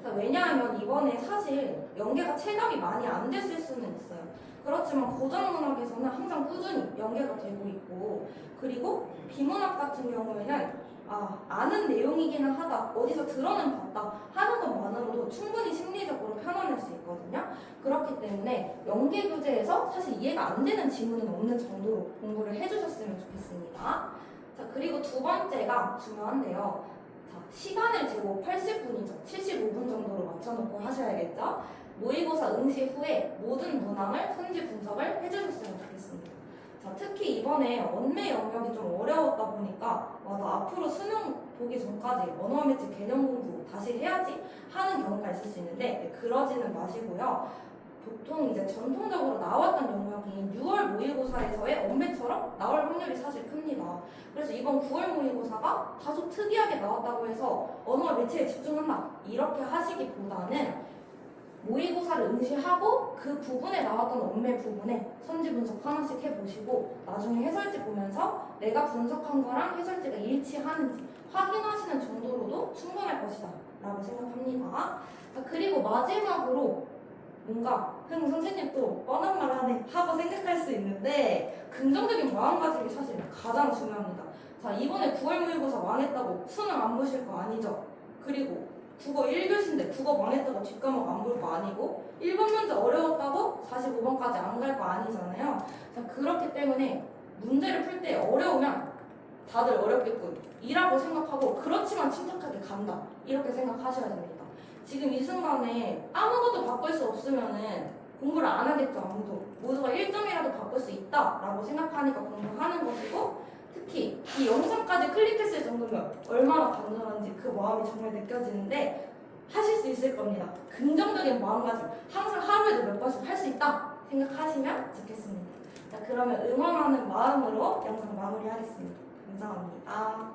자, 왜냐하면 이번에 사실 연계가 체감이 많이 안 됐을 수는 있어요. 그렇지만 고전문학에서는 항상 꾸준히 연계가 되고 있고 그리고 비문학 같은 경우에는 아는 내용이기는 하다 어디서 들어는 봤다 하는 것만으로도 충분히 심리적으로 편안할 수 있거든요. 그렇기 때문에 연계 교재에서 사실 이해가 안 되는 지문은 없는 정도로 공부를 해주셨으면 좋겠습니다. 자, 그리고 두 번째가 중요한데요. 자, 시간을 재고 80분이죠. 75분 정도로 맞춰놓고 하셔야겠죠. 모의고사 응시 후에 모든 문항을 선지 분석을 해주셨으면 좋겠습니다. 자, 특히 이번에 언매 영역이 좀 어려웠다 보니까 나 앞으로 수능 보기 전까지 언어 매체 개념 공부 다시 해야지 하는 경우가 있을 수 있는데 그러지는 마시고요. 보통 이제 전통적으로 나왔던 영역이 6월 모의고사에서의 언매처럼 나올 확률이 사실 큽니다. 그래서 이번 9월 모의고사가 다소 특이하게 나왔다고 해서 언어 매체에 집중한다 이렇게 하시기보다는 모의고사를 응시하고 그 부분에 나왔던 언매 부분에 선지 분석 하나씩 해보시고 나중에 해설지 보면서 내가 분석한 거랑 해설지가 일치하는지 확인하시는 정도로도 충분할 것이다 라고 생각합니다. 자, 그리고 마지막으로 뭔가 선생님 또 뻔한 말 하네 하고 생각할 수 있는데 긍정적인 마음가짐이 사실 가장 중요합니다. 자, 이번에 9월 모의고사 망했다고 수능 안 보실 거 아니죠? 그리고 국어 1교시인데 국어 망했다고 뒷과목 안 볼 거 아니고 1번 문제 어려웠다고 45번까지 안 갈 거 아니잖아요. 자, 그렇기 때문에 문제를 풀 때 어려우면 다들 어렵겠군 이라고 생각하고 그렇지만 침착하게 간다 이렇게 생각하셔야 됩니다. 지금 이 순간에 아무것도 바꿀 수 없으면은 공부를 안 하겠죠. 아무도 모두가 1점이라도 바꿀 수 있다라고 생각하니까 공부하는 것이고 특히 이 영상까지 클릭했을 정도면 얼마나 간절한지 그 마음이 정말 느껴지는데 하실 수 있을 겁니다. 긍정적인 마음가짐 항상 하루에도 몇 번씩 할 수 있다 생각하시면 좋겠습니다. 자, 그러면 응원하는 마음으로 영상 마무리하겠습니다. 감사합니다.